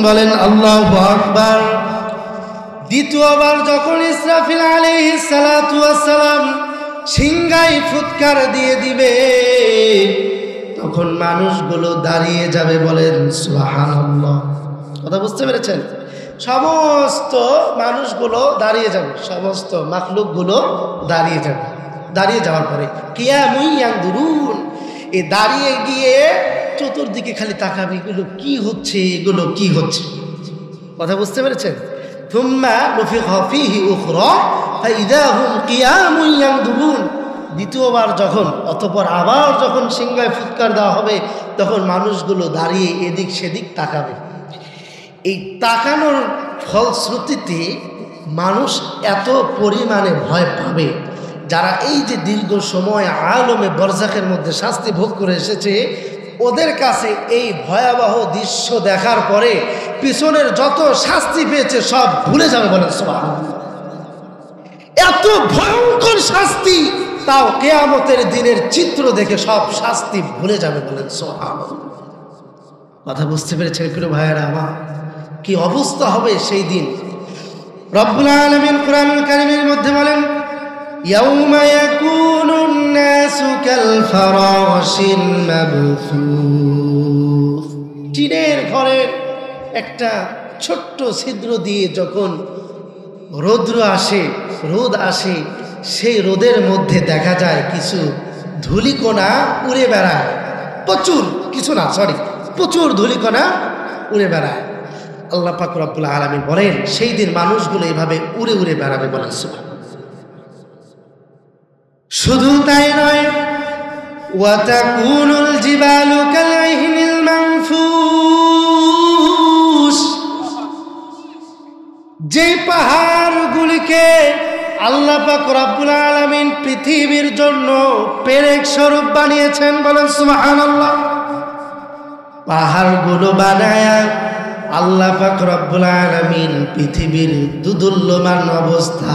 বলেন আল্লাহু আকবার। দ্বিতীয়বার যখন ইসরাফিল আলাইহিস সালাতু ওয়াস সালাম সিংহায় ফুৎকার দিয়ে দিবে, তখন মানুষগুলো দাঁড়িয়ে যাবে। বলেন সুবহানাল্লাহ। কথা বুঝতে পেরেছেন? সমস্ত মানুষগুলো দাঁড়িয়ে যাবে, সমস্ত মাখলুকগুলো দাঁড়িয়ে যাবে। দাঁড়িয়ে যাওয়ার পরে কিয়ামুন ইয়ানদুরুন, এই দাঁড়িয়ে গিয়ে চতুর্দিকে খালি তাকাবে, এগুলো কি হচ্ছে, এগুলো কি হচ্ছে। কথা বুঝতে পেরেছেন? থুম্মা নুফিখা ফীহি উখরা ফাইযা হুম কিয়ামুন ইয়ানদুরুন। দ্বিতীয়বার যখন, অতঃপর আবার যখন সিংহায় ফুৎকার দেওয়া হবে, তখন মানুষগুলো দাঁড়িয়ে এদিক সেদিক তাকাবে। এই তাকানোর ফলশ্রুতিতে মানুষ এত পরিমাণে ভয় পাবে, যারা এই যে দীর্ঘ সময় আলমে বরজাখের মধ্যে শাস্তি ভোগ করে এসেছে, ওদের কাছে এই ভয়াবহ দৃশ্য দেখার পরে পিছনের যত শাস্তি পেয়েছে সব ভুলে যাবে। বলেন সুবহানাল্লাহ। এত ভয়ঙ্কর শাস্তি, তাও কিয়ামতের দিনের চিত্র দেখে সব শাস্তি ভুলে যাবে। বলেন সুবহানাল্লাহ। কথা বুঝতে পেরেছেন প্রিয় ভাইয়েরা আমার? কি অবস্থা হবে সেই দিন। রব্বুল আলামিন কুরআনুল কারীমের মধ্যে বলেন, ইয়াউমা ইয়াকুনুন নাসু কাল ফারাশিল মাবথুস। টিনের ঘরের একটা ছোট্ট ছিদ্র দিয়ে যখন রোদ আসে, সেই রোদের মধ্যে দেখা যায় কিছু ধূলিকণা উড়ে বেড়ায়। প্রচুর ধূলিকণা উড়ে বেড়ায়। আল্লাহ পাক রব্বুল আলামিন বলেন, সেই দিন মানুষগুলো এইভাবে উড়ে উড়ে বেড়াবে। বলেন সুবহানাল্লাহ। শুধু তাই নয়, ওয়া তাকুনুল জিবালু কালইহনিল মানফুস। যে পাহাড়গুলিকে আল্লাহ পাক রব্বুল আলামিন পৃথিবীর জন্য পেরেক স্বরূপ বানিয়েছেন। বলেন সুবহানাল্লাহ। পাহাড়গুলো বানায়া আল্লাহ পাক রব্বুল আলামিন পৃথিবীর দুদুল্যমান অবস্থা,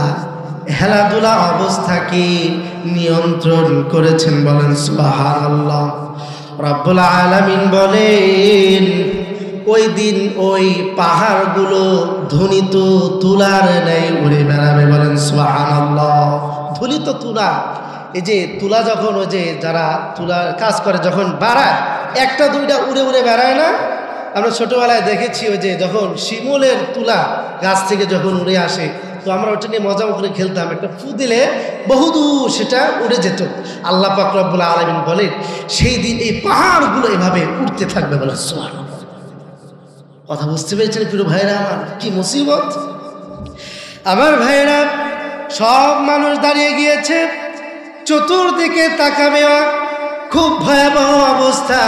খেলাধুলা অবস্থাকে নিয়ন্ত্রণ করেছেন। বলেন সুবহানাল্লাহ। রব্বুল আলামিন বলেন, ওই দিন ওই পাহাড়গুলো ধ্বনিত তুলার ন্যায় উড়ে বেড়াবে। বলেন সুবহানাল্লাহ। ধুলিত তুলা, এই যে তুলা যখন ওই যে যারা তুলার কাজ করে যখন বাড়ায়, একটা দুইটা উড়ে উড়ে বেড়ায় না? আমরা ছোটবেলায় দেখেছি, ওই যে যখন শিমুলের তুলা গাছ থেকে যখন উড়ে আসে, তো আমরা ওটা নিয়ে মজা করে খেলতাম। একটা ফু দিলে বহুদূর সেটা উড়ে যেত। আল্লাহ পাক রব্বুল আলামিন বলেন, সেই দিন এই পাহাড়গুলো এভাবে উঠতে থাকবে। বলে সুবহানাল্লাহ। কথা বুঝতে পেরেছেন প্রিয় ভাইরা আমার? কি মুসিবত আমার ভাইরা। সব মানুষ দাঁড়িয়ে গিয়েছে, চতুর্দিকে তাকাবে, খুব ভয়াবহ অবস্থা।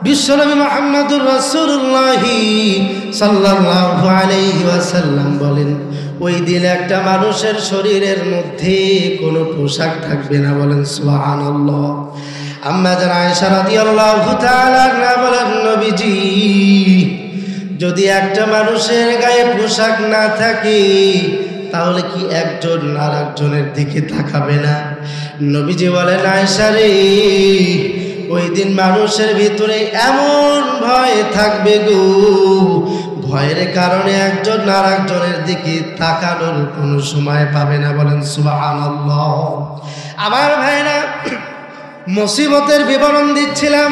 বিশ্বনবী মুহাম্মদুর রাসূলুল্লাহ সাল্লাল্লাহু আলাইহি ওয়াসাল্লাম বলেন, ওই দিন একটা মানুষের শরীরের মধ্যে কোনো পোশাক থাকবে না। বলেন সুবহানাল্লাহ। আম্মা জান আয়েশা রাদিয়াল্লাহু তাআলা আনহা বলেন, নবীজি, যদি একটা মানুষের গায়ে পোশাক না থাকে, তাহলে কি একজন আর একজনের দিকে তাকাবে না? নবীজি বলেন, আয়েশা রে, ওই দিন মানুষের ভিতরে এমন ভয় থাকবে গো, ভয়ের কারণে একজন আর একজনের দিকে তাকানোর কোনো সময় পাবে না। বলেন সুবহানাল্লাহ। আমার ভাইরা, মুসিবতের বিবরণ দিচ্ছিলাম,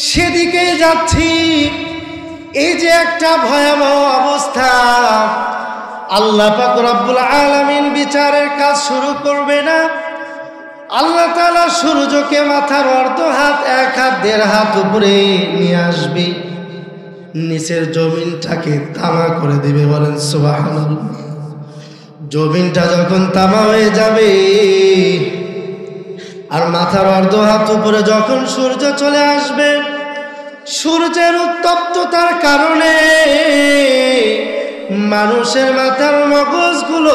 সেদিকেই যাচ্ছি। এই যে একটা ভয়াবহ অবস্থা, আল্লাহ পাক রব্বুল আলামিন বিচারের কাজ শুরু করবে না। আল্লাহ তাআলা সূর্যকে মাথার অর্ধ হাত, এক হাত, দেড় হাত উপরে নিয়ে আসবে, নিচের জমিনটাকে তামা করে দিবে। বলেন সুবহানাল্লাহ। জমিনটা যখন তামা হয়ে যাবে, আর মাথার অর্ধ হাত উপরে যখন সূর্য চলে আসবে, সূর্যের উত্তপ্ততার কারণে মানুষের মাথার মগজগুলো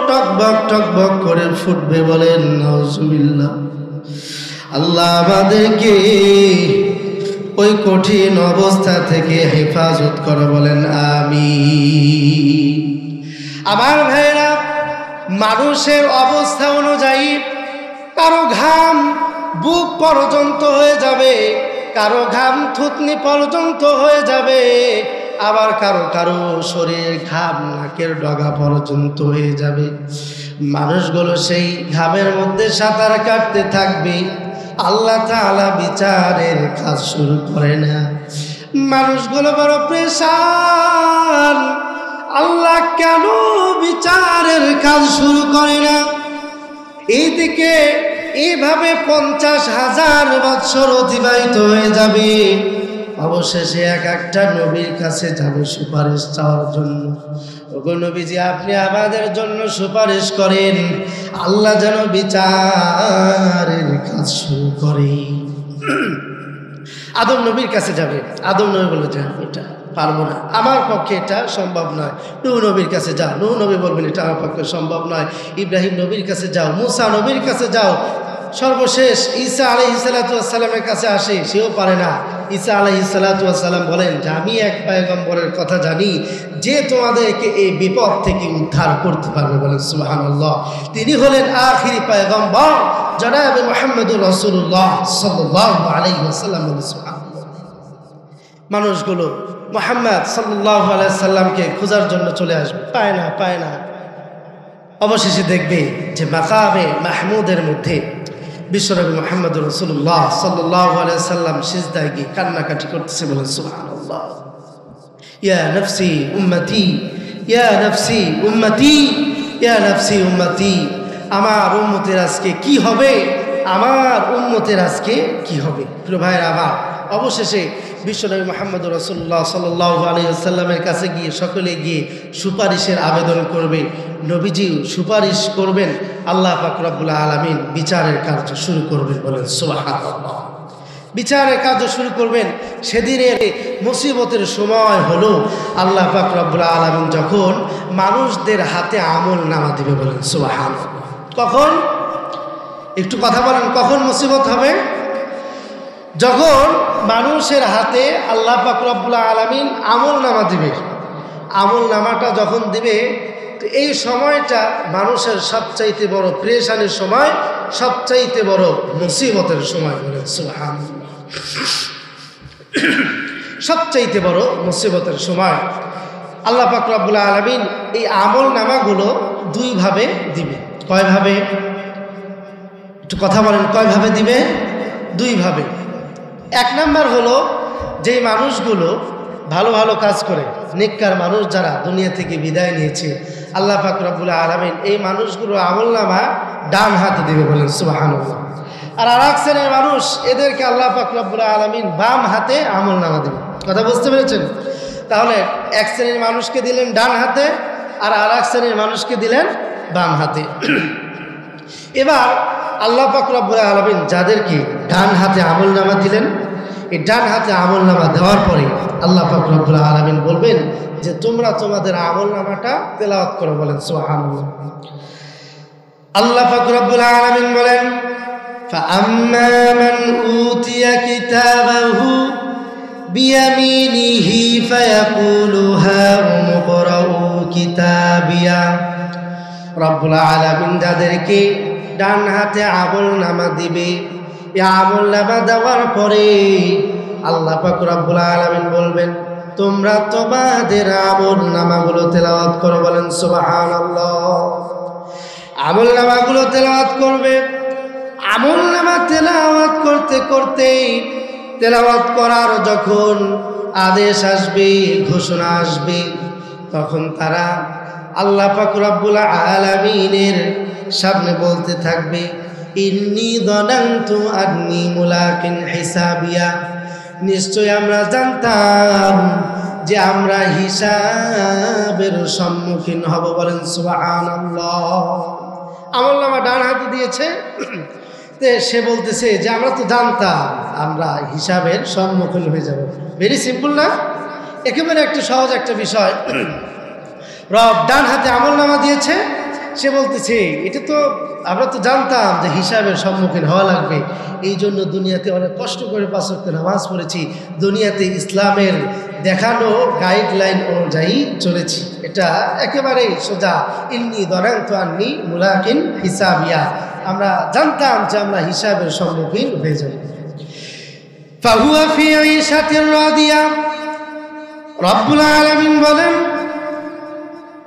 টকবক টকবক করে ফুটবে। বলেন নাউজুবিল্লাহ। আল্লাহ আমাদেরকে ওই কঠিন অবস্থা থেকে হেফাজত করে। বলেন আমিন। আমার ভাইরা, মানুষের অবস্থা অনুযায়ী কারো ঘাম বুক পর্যন্ত হয়ে যাবে, কারো ঘাম থুতনি পর্যন্ত হয়ে যাবে, আবার কারো কারো শরীরের ঘাম নাকের ডগা পর্যন্ত হয়ে যাবে। মানুষগুলো সেই ঘামের মধ্যে সাঁতার কাটতে থাকবে। আল্লাহ তাআলা বিচারের কাজ শুরু করে না। মানুষগুলো বড় পেরেশান, আল্লাহ কেন বিচারের কাজ শুরু করে না? এইদিকে এইভাবে 50,000 বছর অতিবাহিত হয়ে যাবে। অবশেষে এক একটা নবীর কাছে যাবে সুপারিশ চাওয়ার জন্য। ওগো নবীজি, আপনি আমাদের জন্য সুপারিশ করেন, আল্লাহ যেন বিচারের কাজ শুরু করে। আদম নবীর কাছে যাবে। আদম নবী বলে যে এটা পারবো না, আমার পক্ষে এটা সম্ভব নয়। নূহ নবীর কাছে যাও, নূহ নবী বলবেন এটা আমার পক্ষে সম্ভব নয়। ইব্রাহিম নবীর কাছে যাও, মুসা নবীর কাছে যাও। সর্বশেষ ঈসা আলাইহিস সালামের কাছে আসে, সেও পারে না। ঈসা আলাইহিস সালাম বলেন যে আমি এক পয়গম্বরের কথা জানি যে তোমাদেরকে এই বিপদ থেকে উদ্ধার করতে পারবে। বলেন সুবহানাল্লাহ। তিনি হলেন আখিরি পয়গম্বর জনাব মুহাম্মদুর রাসূলুল্লাহ সাল্লাল্লাহু আলাইহি ওয়াসাল্লাম। সুবহানাল্লাহ। মানুষগুলো মুহাম্মদ সাল্লাল্লাহু আলাইহি সাল্লামকে খোঁজার জন্য চলে আসবে, পায় না। অবশেষে দেখবে যে মাকামে মাহমুদের মধ্যে বিশ্বনবী মুহাম্মদুর রাসূলুল্লাহ সাল্লাল্লাহু আলাইহি সাল্লাম সিজদায় গিয়ে কান্নাকাটি করতেছে। বলেন সুবহানাল্লাহ। ইয়া নফসি উম্মতি, ইয়া নফসি উম্মতি, ইয়া নফসি উম্মতি। আমার উম্মতের আজকে কি হবে, আমার উম্মতের আজকে কি হবে। প্রিয় ভাইরা আমার, অবশেষে বিশ্বনবী মুহাম্মদুর রাসূলুল্লাহ সাল্লাল্লাহু আলাইহি ওয়াসাল্লামের কাছে গিয়ে সকলে গিয়ে সুপারিশের আবেদন করবে। নবীজি সুপারিশ করবেন, আল্লাহ পাক রব্বুল আলামিন বিচারের কার্য শুরু করবেন। বলেন সুবহানাল্লাহ। বিচারের কার্য শুরু করবেন। সেদিনের মুসিবতের সময় হলো আল্লাহ পাক রব্বুল আলামিন যখন মানুষদের হাতে আমল নামা দিবে। বলেন সুবহানাল্লাহ। কখন? একটু কথা বলেন, কখন মুসিবত হবে? যখন মানুষের হাতে আল্লাহ পাক রব্বুল আলামিন আমল নামা দিবে। আমল নামাটা যখন দিবে, তো এই সময়টা মানুষের সবচাইতে বড় পেরেশানির সময়, সবচাইতে বড় মুসিবতের সময়। বলেন সুবহানাল্লাহ। সবচাইতে বড় মুসিবতের সময় আল্লাহ পাক রব্বুল আলামিন এই আমল নামাগুলো দুইভাবে দিবে। কয়ভাবে? একটু কথা বলেন, কয়ভাবে দিবে? দুইভাবে। এক নাম্বার হলো যেই মানুষগুলো ভালো ভালো কাজ করে, নেককার মানুষ যারা দুনিয়া থেকে বিদায় নিয়েছে, আল্লাহ পাক রব্বুল আলামিন এই মানুষগুলো আমলনামা ডান হাতে দিবে। বলেন সুবহানাল্লাহ। আর আরেক শ্রেণীর মানুষ, এদেরকে আল্লাহ পাক রব্বুল আলামিন বাম হাতে আমলনামা দিবে। কথা বুঝতে পেরেছেন? তাহলে এক শ্রেণীর মানুষকে দিলেন ডান হাতে, আর আরেক শ্রেণীর মানুষকে দিলেন বাম হাতে। এবার আল্লাহ পাক রব্বুল আলামিন যাদেরকে ডান হাতে আমলনামা দিলেন, এই ডান হাতে আমলনামা দেওয়ার পরে আল্লাহ পাক রব্বুল আলামিন বলবেন যে তোমরা তোমাদের আমলনামাটা তেলাওয়াত করো। বলেন সুবহানাল্লাহ। আল্লাহ পাক রব্বুল আলামিন বলেন ফাআম্মা মান উতিয়া কিতাবাহু বিয়ামিনিহি ফায়াকুলু হাউম করাউ কিতাবিয়া। রব্বুল আলামিন যাদেরকে ডান হাতে আমলনামা দিবে, এই আমলনামা দেওয়ার পরে আল্লাহ পাক রব্বুল আলামিন বলবেন তোমরা তোমাদের আমলনামাগুলো তেলাওয়াত করো। বলেন সুবহানাল্লাহ। আমলনামাগুলো তেলাওয়াত করবে। আমলনামা তেলাওয়াত করতে করতে, তেলাওয়াত করার যখন আদেশ আসবে, ঘোষণা আসবে, তখন তারা আল্লাহ পাক রব্বুল আলামিনের সামনে বলতে থাকবে ইন্নী যানানতু আন্নী মুলাকিন হিসাবিয়া। নিশ্চয় আমরা জানতাম যে আমরা হিসাবের সম্মুখীন হব। বলেন সুবহানাল্লাহ। আমলনামা ডান হাতে দিয়েছে, সে বলতেছে যে আমরা তো জানতাম আমরা হিসাবের সম্মুখীন হয়ে যাব। ভেরি সিম্পল না? একেবারে একটা সহজ একটা বিষয়। রব ডান হাতে আমলনামা দিয়েছে, সে বলতেছে এটা তো আমরা তো জানতাম যে হিসাবের সম্মুখীন হওয়া লাগবে, এই জন্য দুনিয়াতে অনেক কষ্ট করে 5 ওয়াক্ত নামাজ পড়েছি, দুনিয়াতে ইসলামের দেখানো গাইডলাইন অনুযায়ী চলেছি। এটা একেবারেই সোজা। ইন্নী যানানতু আন্নী মুলাকিন হিসাবিয়া। আমরা জানতাম যে আমরা হিসাবের সম্মুখীন হয়ে যাব। ফাহুয়া ফি ঈশাতির রাদিয়া। রব্বুল আলামিন বলেন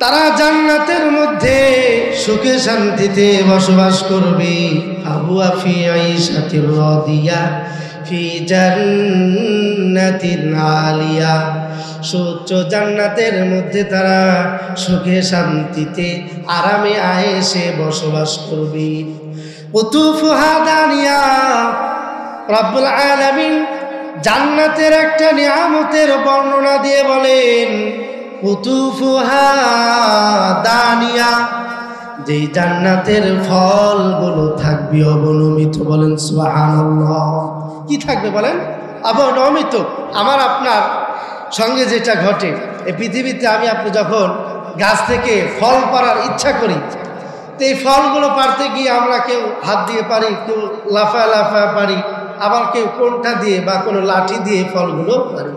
তারা জান্নাতের মধ্যে সুখে শান্তিতে বসবাস করবে। ফাহুয়া ফি ঈশাতির রাদিয়া ফি জান্নাতিন আলিয়া। সুউচ্চ জান্নাতের মধ্যে তারা সুখে শান্তিতে আরামে আয়েশে বসবাস করবে। কুতুফুহা দানিয়া। রব্বুল আলামিন জান্নাতের একটা নিয়ামতের বর্ণনা দিয়ে বলেন কুতুফুহা দানিয়া, যে জান্নাতের ফলগুলো থাকবে অবনমিত। বলেন সুবহানাল্লাহ। কি থাকবে বলেন? অবনমিত। আমার আপনার সঙ্গে যেটা ঘটে, এই পৃথিবীতে আমি আপনি যখন গাছ থেকে ফল পাড়ার ইচ্ছা করি, তো এই ফলগুলো পাড়তে গিয়ে আমরা কেউ হাত দিয়ে পারি, কেউ লাফায় লাফায় পারি, আবার কেউ কোনটা দিয়ে বা কোনো লাঠি দিয়ে ফলগুলো পারি।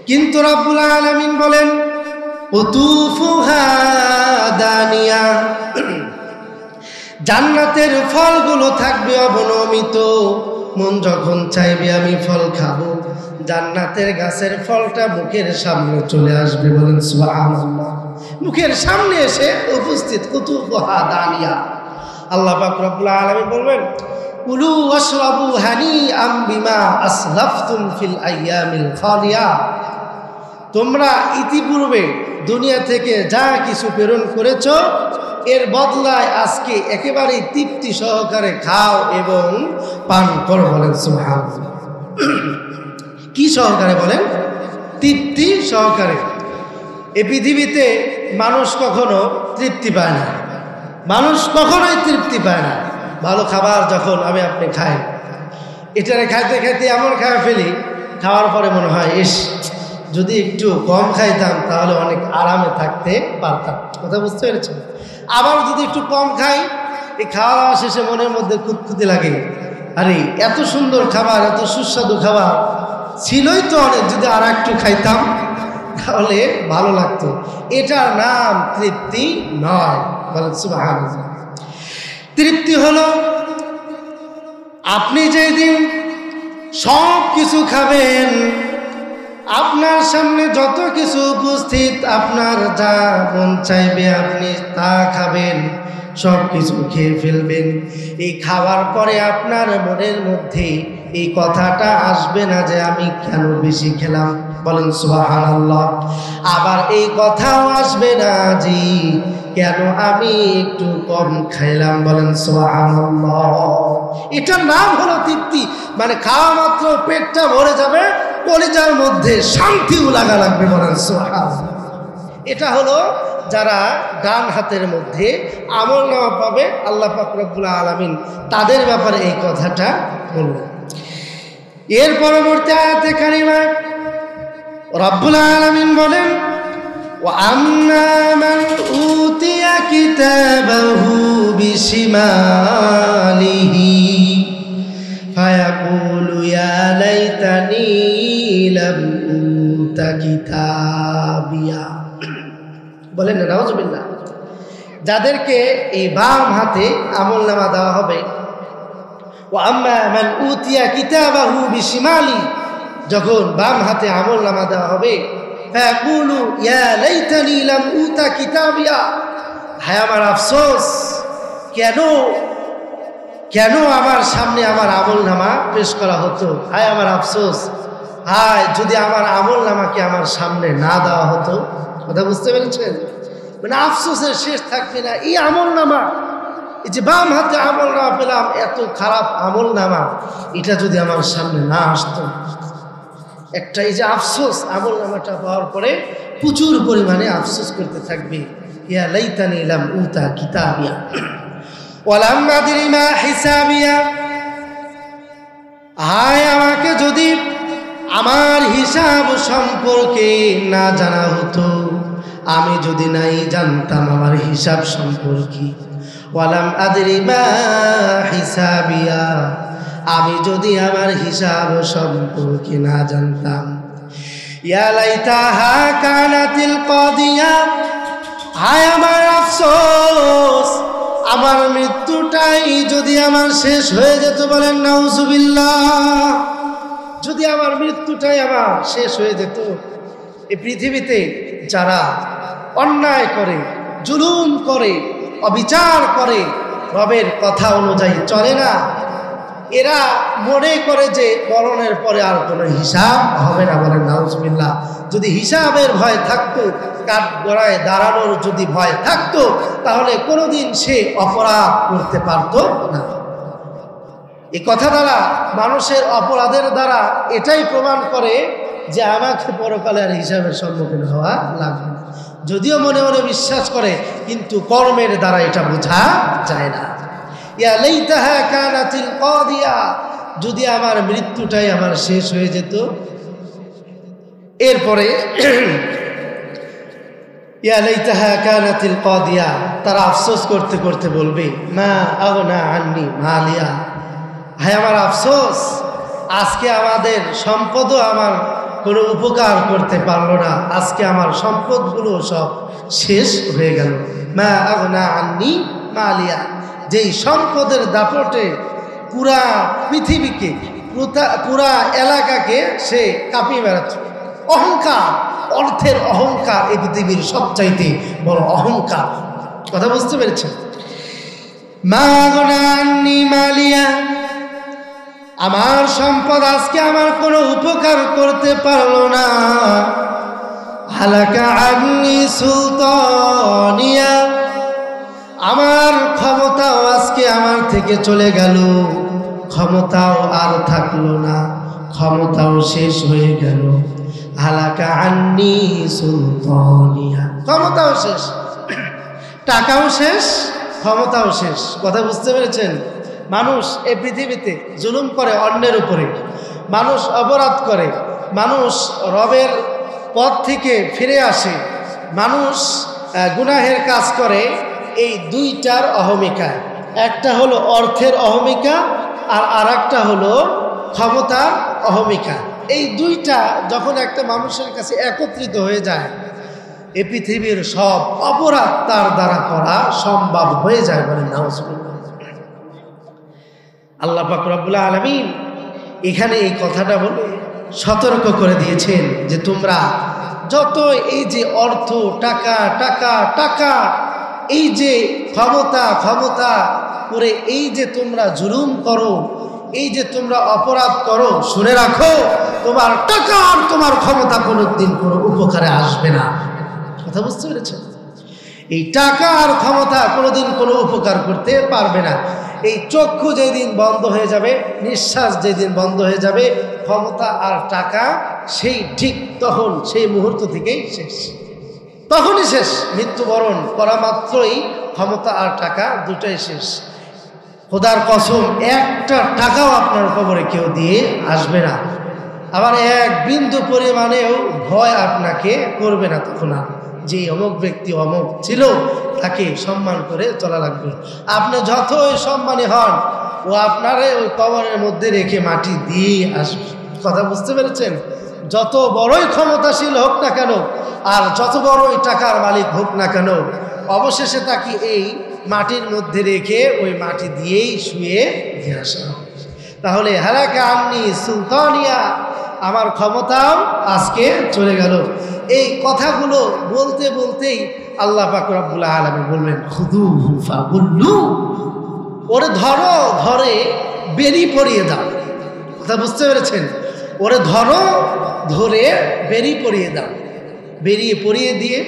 কিন্তু রব্বুল আলামিন বলেন কুতুফুহা দানিয়া, জান্নাতের ফলগুলো থাকবে অবনমিত। মন যখন চাইবে আমি ফল খাবো, জান্নাতের গাছের ফলটা মুখের সামনে চলে আসবে। বলেন সুবহানাল্লাহ। মুখের সামনে এসে উপস্থিত কুতুফুহা দানিয়া। আল্লাহ পাক রব্বুল আলামিন বলবেন কুলু ওয়াশরাবু হানিআম বিমা আসলাফতুম ফিল আইয়ামিল খালিয়া, তোমরা ইতিপূর্বে দুনিয়া থেকে যা কিছু প্রেরণ করেছ এর বদলায় আজকে একেবারেই তৃপ্তি সহকারে খাও এবং পান করো। বলেন সুবহানাল্লাহ। কি সহকারে? বলেন তৃপ্তি সহকারে। এই পৃথিবীতে মানুষ কখনো তৃপ্তি পায় না, মানুষ কখনোই তৃপ্তি পায় না। ভালো খাবার যখন আমি আপনি খাই, এটারে খাইতে খাইতে এমন খাওয়া ফেলি, খাওয়ার পরে মনে হয় ইস, যদি একটু কম খাইতাম তাহলে অনেক আরামে থাকতে পারতাম। কথা বুঝতে পেরেছেন? আবার যদি একটু কম খাই, এই খাওয়া দাওয়া শেষে মনের মধ্যে খুঁতখুঁতি লাগে, আরে এত সুন্দর খাবার, এত সুস্বাদু খাবার ছিলই তো অনেক, যদি আর একটু খাইতাম তাহলে ভালো লাগতো। এটার নাম তৃপ্তি নয়। বলেন সুবহানাল্লাহ। তৃপ্তি হলো আপনি যেই দিন সব কিছু খাবেন, আপনার সামনে যত কিছু উপস্থিত, আপনার যা মন চাইবে আপনি তা খাবেন, সব কিছু খেয়ে ফেলবেন। এই খাওয়ার পরে আপনার মনের মধ্যে এই কথাটা আসবে না যে আমি কেন বেশি খেলাম। বলেন সুবহানাল্লাহ। আবার এই কথাও আসবে না যে কেন আমি একটু কম খাইলাম। বলেন সুবহানাল্লাহ। এটার নাম হলো তৃপ্তি। মানে খাওয়া মাত্র পেটটা ভরে যাবে, কলিজার মধ্যে শান্তিও লাগা লাগবে। বলেন সুবহানাল্লাহ। এটা হলো যারা ডান হাতের মধ্যে আমলনামা পাবে, আল্লাহ পাক রব্বুল আলামিন তাদের ব্যাপারে এই কথাটা বললেন। এর পরবর্তী আয়াতে কারিমা রব্বুল আলামিন বলেন وَأَمَّا مَنْ أُوتِيَ كِتَابَهُ بِشِمَالِهِ فَيَقُولُ يَا لَيْتَنِي لَمْ أُوتَ كِتَابِيَهْ। বলেন না নাউজুবিল্লাহ। যাদেরকে এই বাম হাতে আমলনামা দেওয়া হবে, وَأَمَّا مَنْ أُوتِيَ كِتَابَهُ بِشِمَالِهِ, যখন বাম হাতে আমলনামা দেওয়া হবে, ফায়াকুলু ইয়া লাইতানি লাম উতা কিতাবিয়া, হায় আমার আফসোস, কেন আমার সামনে আমার আমলনামা পেশ করা হতো। হায় আমার আফসোস, হায় যদি আমার আমলনামাকে আমার সামনে না দেওয়া হতো। কথা বুঝতে পেরেছেন? মানে আফসোসের শেষ থাকবে না। এই আমলনামা, এই যে বাম হাতে আমলনামা পেলাম, এত খারাপ আমলনামা, এটা যদি আমার সামনে না আসতো, একটা এই যে আফসোস, আমলনামাটা পাওয়ার পরে প্রচুর পরিমাণে আফসোস করতে থাকবে। ইয়া লাইতানি লাম উতা কিতাবিয়া ওয়ালাম আদরি মা হিসাবিয়া, হায় আমাকে যদি আমার হিসাব সম্পর্কে না জানা হতো, আমি যদি নাই জানতাম আমার হিসাব সম্পর্কে। ওয়ালাম আদরি মা হিসাবিয়া, আমি যদি আমার হিসাব সম্পর্কে না জানতাম। ইয়া লাইতাহা কানাতিল কাদিয়া, হায় আমার আফসোস, আমার মৃত্যুটাই যদি আমার শেষ হয়ে যেত। বলেন নাউজুবিল্লাহ। যদি আমার মৃত্যুটাই আমার শেষ হয়ে যেত। এই পৃথিবীতে যারা অন্যায় করে, জুলুম করে, অবিচার করে, রবের কথা অনুযায়ী চলে না, এরা মনে করে যে মরণের পরে আর কোনো হিসাব হবে না। বলেন নাউজুবিল্লাহ। যদি হিসাবের ভয় থাকতো, কাঠগড়ায় দাঁড়ানোর যদি ভয় থাকতো, তাহলে কোনোদিন সে অপরাধ করতে পারতো না। এই কথা দ্বারা মানুষের অপরাধের দ্বারা এটাই প্রমাণ করে যে আমাকে পরকালে আর হিসাবের সম্মুখীন হওয়া লাগবে না। যদিও মনে মনে বিশ্বাস করে, কিন্তু কর্মের দ্বারা এটা বোঝা যায় না। ইয়া লাইতাহা কানাতিল কাদিয়া, যদি আমার মৃত্যুটাই আমার শেষ হয়ে যেত। এরপরে ইয়া লাইতাহা কানাতিল কাদিয়া, তারা আফসোস করতে করতে বলবে মা আগনা আন্নি মালিয়া, হায় আমার আফসোস, আজকে আমাদের সম্পদও আমার কোনো উপকার করতে পারলো না, আজকে আমার সম্পদগুলো সব শেষ হয়ে গেল। মা আগনা আন্নি মালিয়া, যেই সম্পদের দাপটে পুরা পৃথিবীকে, পুরা এলাকাকে সে কাঁপিয়ে বেড়াচ্ছে। অহংকার, অর্থের অহংকার এই পৃথিবীর সবচাইতে বড় অহংকার। কথা বুঝতে পেরেছেন? মা আগনা আন্নি মালিয়া, আমার সম্পদ আজকে আমার কোনো উপকার করতে পারলো না। হালাকা আন্নি সুলতানিয়া, আমার ক্ষমতাও আজকে আমার থেকে চলে গেল, ক্ষমতাও আর থাকলো না, ক্ষমতাও শেষ হয়ে গেল। হালাকা আন্নি সুলতানিয়া, ক্ষমতাও শেষ, টাকাও শেষ, ক্ষমতাও শেষ। কথা বুঝতে পেরেছেন? মানুষ এই পৃথিবীতে জুলুম করে অন্যের উপরে, মানুষ অপরাধ করে, মানুষ রবের পথ থেকে ফিরে আসে, মানুষ গুনাহের কাজ করে এই দুইটার অহমিকা। একটা হলো অর্থের অহমিকা, আর আরেকটা হলো ক্ষমতার অহমিকা। এই দুইটা যখন একটা মানুষের কাছে একত্রিত হয়ে যায়, এই পৃথিবীর সব অপরাধ তার দ্বারা করা সম্ভব হয়ে যায়। বলেন নাউজুবিল্লাহ। আল্লাহ পাক রব্বুল আলামিন এখানে এই কথাটা বলে সতর্ক করে দিয়েছেন যে তোমরা যত এই যে অর্থ, টাকা টাকা টাকা, এই যে ক্ষমতা ক্ষমতা করে এই যে তোমরা জুলুম করো, এই যে তোমরা অপরাধ করো, শুনে রাখো তোমার টাকা আর তোমার ক্ষমতা কোনোদিন কোনো উপকারে আসবে না। কথা বুঝতে পেরেছেন? এই টাকা আর ক্ষমতা কোনোদিন কোনো উপকার করতে পারবে না। এই চক্ষু যেদিন বন্ধ হয়ে যাবে, নিঃশ্বাস যেদিন বন্ধ হয়ে যাবে, ক্ষমতা আর টাকা সেই ঠিক তখন, সেই মুহূর্ত থেকেই শেষ, তখনই শেষ। মৃত্যুবরণ করা মাত্রই ক্ষমতা আর টাকা দুটাই শেষ। খোদার কসম, একটা টাকাও আপনার কবরে কেউ দিয়ে আসবে না। আবার এক বিন্দু পরিমাণেও ভয় আপনাকে করবে না তখন। যে অমুক ব্যক্তি অমুক ছিল, তাকে সম্মান করে চলা লাগবে। আপনি যতই সম্মানী হন, ও আপনারে ওই কবরের মধ্যে রেখে মাটি দিয়ে আসবে। কথা বুঝতে পেরেছেন? যত বড়ই ক্ষমতাশীল হোক না কেন, আর যত বড়ই টাকার মালিক হোক না কেন, অবশেষে তাকে এই মাটির মধ্যে রেখে ওই মাটি দিয়েই শুয়ে দিয়ে আসা। তাহলে হালাকা আন্নি সুলতানিয়া, আমার ক্ষমতাও আজকে চলে গেল। এই কথাগুলো বলতে বলতেই আল্লাহ পাক রব্বুল আলামিন বললেন খুযুহু ফাগুল্লু, ওরে ধরো, ধরে বেরি পরিয়ে দাও। কথা বুঝতে পেরেছেন? ওরে ধরো, ধরে বেরি পরিয়ে দাও। বেরিয়ে পরিয়ে দিয়ে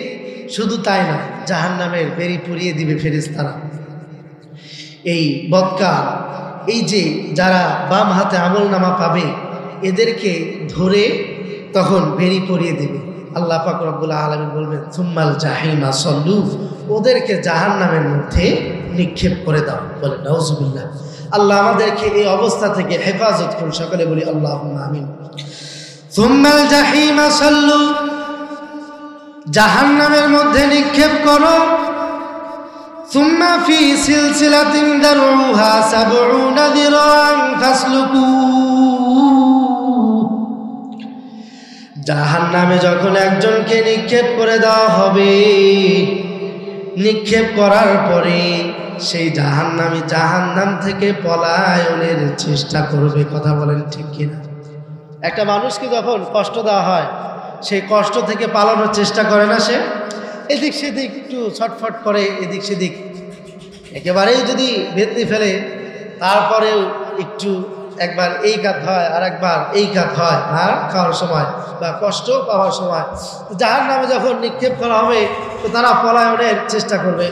শুধু তাই না, জাহান্নামের বেরি পরিয়ে দিবে ফেরেশতারা। এই বদকার, এই যে যারা বাম হাতে আমলনামা পাবে, এদেরকে ধরে তখন বেরি পরিয়ে দেবে। আল্লাহ পাক রব্বুল আলামিন বলবেন সুম্মাল জাহিমা সল্লু, ওদেরকে জাহান্নামের মধ্যে নিক্ষেপ করে দাও। বলে নাউজুবিল্লাহ। আল্লাহ আমাদেরকে এই অবস্থা থেকে হেফাজত করুন। সকলে বলি আল্লাহুম্মা আমিন। সুম্মাল জাহিমা সল্লু, জাহান্নামের মধ্যে নিক্ষেপ করো। সুম্মা ফি সিলসিলাতিন দারউহা ৭০ যিরাআন ফাসলুকু, জাহান্নামে যখন একজনকে নিক্ষেপ করে দেওয়া হবে, নিক্ষেপ করার পরে সেই জাহান্নামী জাহান্নাম থেকে পলায়নের চেষ্টা করবে। কথা বলেন ঠিক কিনা? একটা মানুষকে যখন কষ্ট দেওয়া হয়, সেই কষ্ট থেকে পালানোর চেষ্টা করে না, সে এদিক সেদিক একটু ছটফট করে, এদিক সেদিক একেবারেই যদি বেঁধে ফেলে, তারপরেও একটু একবার এই কাজ হয় আর একবার এই কাজ হয়, আর খাওয়ার সময় বা কষ্ট পাওয়ার সময় জাহান্নামে যখন নিক্ষেপ করা হবে, তো তারা পলায়নের চেষ্টা করবে।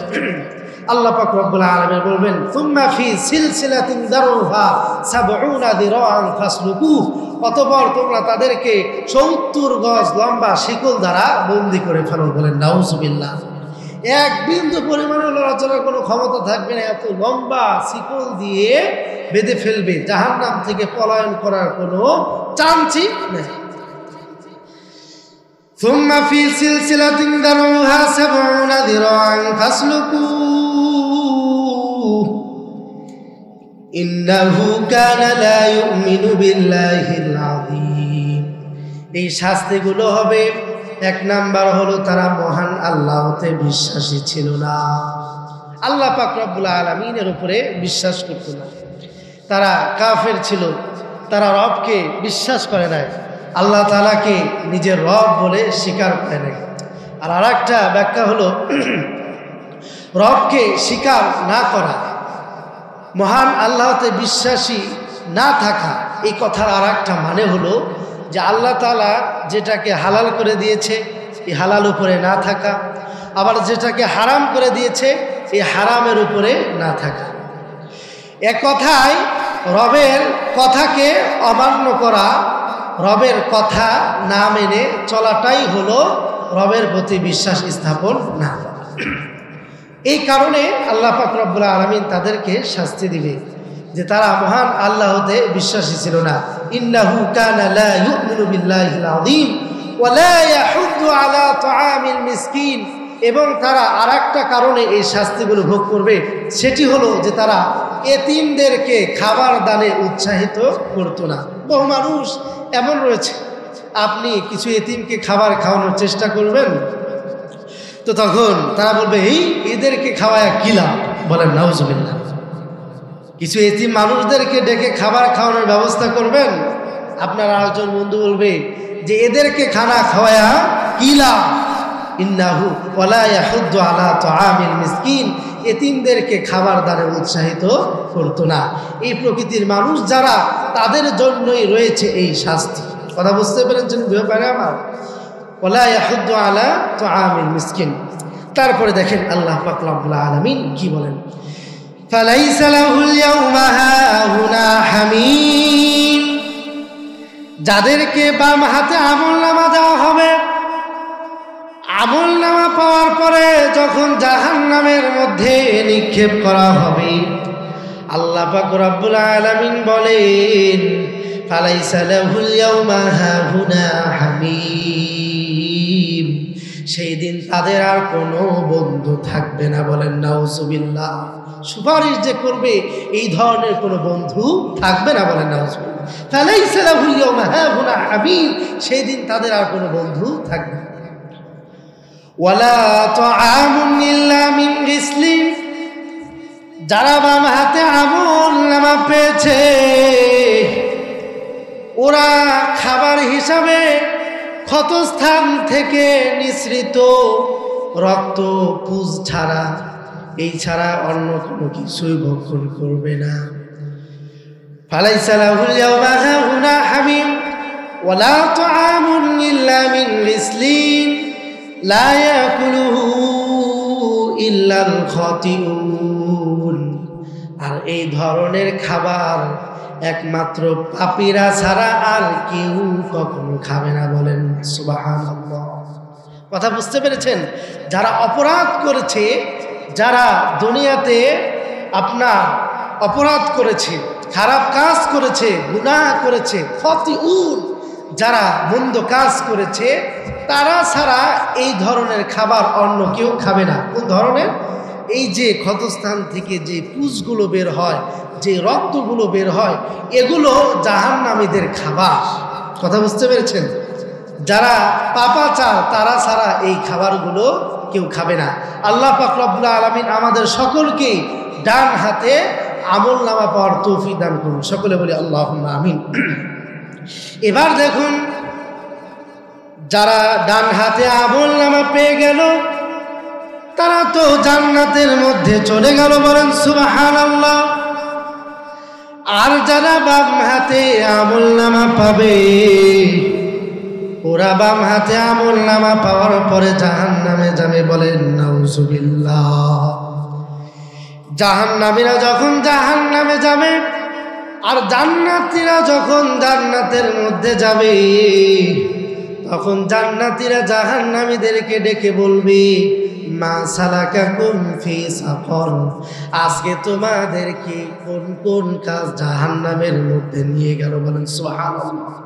আল্লাহ পাক রব্বুল আলামিন বলবেন সুম্মা ফি সিলসিলাতিন দারুহা 70 দিরাআন ফাসলুকু, অতঃপর তোমরা তাদেরকে 70 গজ লম্বা শিকল দ্বারা বন্দী করে ফেলো। বলেন নাউজুবিল্লাহ। এক বিন্দু পরিমাণে লড়াচড়ার কোনো ক্ষমতা থাকবে না, এত লম্বা শিকল দিয়ে বেঁধে ফেলবে, জাহান্নাম থেকে পলায়ন করার কোনো চান্সই নেই। ثم في سلسلة ذرعها 70 ذراعا فاسلكوه إنه كان لا يؤمن بالله العظيم। এই শাস্তিগুলো হবে, এক নাম্বার হলো তারা মহান আল্লাহতে বিশ্বাসী ছিল না, আল্লাহ পাক রব্বুল আলামিনের উপরে বিশ্বাস করত না, তারা কাফের ছিল, তারা রবকে বিশ্বাস করে নাই, আল্লাহ তাআলাকে নিজের রব বলে স্বীকার করে নাই। আর আরেকটা ব্যাখ্যা হলো রবকে স্বীকার না করা, মহান আল্লাহতে বিশ্বাসী না থাকা, এই কথার আরেকটা মানে হলো যে আল্লাহ তাআলা যেটাকে হালাল করে দিয়েছে এই হালাল উপরে না থাকা, আবার যেটাকে হারাম করে দিয়েছে এই হারামের উপরে না থাকা। এক কথায় রবের কথাকে অমান্য করা, রবের কথা না মেনে চলাটাই হলো রবের প্রতি বিশ্বাস স্থাপন না করা। এই কারণে আল্লাহ পাক রব্বুল আলামিন তাদেরকে শাস্তি দিবে যে তারা মহান আল্লাহতে বিশ্বাসী ছিল না। ইন্নাহু কানা লা ইউমিনু বিল্লাহিল আযীম ওয়া লা ইয়াহুদ্দু আলা তুআমিল মিসকিন, এবং তারা আরেকটা কারণে এই শাস্তিগুলো ভোগ করবে, সেটি হলো যে তারা এতিমদেরকে খাবার দানে উৎসাহিত করতো না। বহু মানুষ এমন রয়েছে, আপনি কিছু এতিমকে খাবার খাওয়ানোর চেষ্টা করবেন তো তখন তারা বলবে এই এদেরকে খাওয়ায় কি লাভ। বলেন নাউজুবিল্লাহ। কিছু এতিম মানুষদেরকে ডেকে খাবার খাওয়ানোর ব্যবস্থা করবেন, আপনার আরেকজন বন্ধু বলবে যে এদেরকে খানা খাওয়ায়া কি লাভ। ইন্নাহু ওয়ালা ইয়াহুদ্দু আলা তুআমিল মিসকিন, এতিমদেরকে খাবার দানে উৎসাহিত করতো না। এই প্রকৃতির মানুষ যারা, তাদের জন্যই রয়েছে এই শাস্তি। কথা বুঝতে পেরেছেন ব্যাপারে আমার? ওয়ালা ইয়াহুদ্দু আলা তুআমিল মিসকিন। তারপরে দেখেন আল্লাহ পাক রব্বুল আলামিন কি বলেন, ফালাইসা লাহুল ইয়াওমা হাহুনা হামীম, যাদেরকে বাম হাতে আমলনামা দেওয়া হবে, আমলনামা পাওয়ার পরে যখন জাহান্নামের মধ্যে নিক্ষেপ করা হবে, আল্লাহ পাক রব্বুল আলামিন বলেন ফালাইসা লাহুল ইয়াওমা হাহুনা হামীম, সেই দিন তাদের আর কোনো বন্ধু থাকবে না। বলেন নাউজুবিল্লাহ। সুপারিশ যে করবে এই ধরনের কোনো বন্ধু থাকবে না। বলেন নাউজুবিল্লাহ। ফালাইসা লাহুল ইয়াওমা হাহুনা হামীম, সেই দিন তাদের আর কোনো বন্ধু থাকবে না। ওয়ালা তুআমুন ইল্লা মিন গিসলিন, যারা বাম হাতে আমলনামা পেয়েছে ওরা খাবার হিসাবে ক্ষতস্থান থেকে নিঃসৃত রক্ত, পুজ ছাড়া, এই ছাড়া অন্য কোনো কিছুই ভক্ষণ করবে না। ফালাইসা লাহুল ইয়াওমা হাহুনা হামীম ওয়ালা তুআমুন ইল্লা মিন গিসলিন লা ইয়াকুলুহু ইল্লাল খাতিউন, আর এই ধরনের খাবার একমাত্র পাপীরা ছাড়া আর কেউ কখনো খাবে না। বলেন সুবহানাল্লাহ। কথা বুঝতে পেরেছেন? যারা অপরাধ করেছে, যারা দুনিয়াতে আপনার অপরাধ করেছে, খারাপ কাজ করেছে, গুনাহ করেছে, খাতিউন, যারা মন্দ কাজ করেছে, তারা ছাড়া এই ধরনের খাবার অন্য কেউ খাবে না। কোন ধরনের? এই যে ক্ষতস্থান থেকে যে পুজগুলো বের হয়, যে রক্তগুলো বের হয়, এগুলো জাহান্নামীদের খাবার। কথা বুঝতে পেরেছেন? যারা পাপাচার তারা ছাড়া এই খাবারগুলো কেউ খাবে না। আল্লাহ পাক রব্বুল আলামিন আমাদের সকলকে ডান হাতে আমলনামা পাওয়ার তৌফিক দান করুন। সকলে বলি আল্লাহুম্মা আমিন। এবার দেখুন, যারা ডান হাতে আমলনামা পেয়ে গেল তারা তো জান্নাতের মধ্যে চলে গেল। বলেন সুবহানাল্লাহ। আর যারা বাম হাতে আমলনামা পাবে ওরা বাম হাতে আমলনামা পাওয়ার পরে জাহান্নামে যাবে। বলেন নাউজুবিল্লাহ। জাহান্নামীরা যখন জাহান্নামে যাবে আর জান্নাতীরা যখন জান্নাতের মধ্যে যাবে, তখন জান্নাতীরা জাহান্নামীদেরকে ডেকে বলবে, মা সালাকাকুম ফি সাকর, আজকে তোমাদেরকে কোন কোন কাজ জাহান্নামের মধ্যে নিয়ে গেল? বলেন সুবহানাল্লাহ।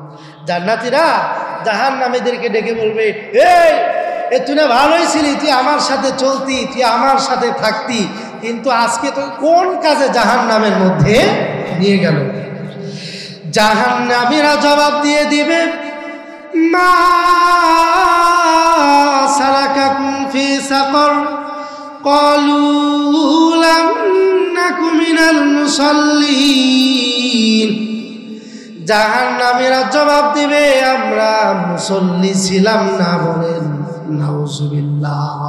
জান্নাতীরা জাহান্নামীদেরকে ডেকে বলবে, এই তুই না ভালোই ছিলি, তুই আমার সাথে চলতি, তুই আমার সাথে থাকতি, কিন্তু আজকে তো কোন কাজে জাহান্নামের মধ্যে নিয়ে গেল? জাহান্নামীরা জবাব দিয়ে দিবে, মা সালাকাকুম ফি সাকর ক্বালু লাম নাকু মিনাল মুসাল্লিন। জাহান্নামীরা জবাব দিবে, আমরা মুসল্লি ছিলাম না। বলেন নাউজুবিল্লাহ।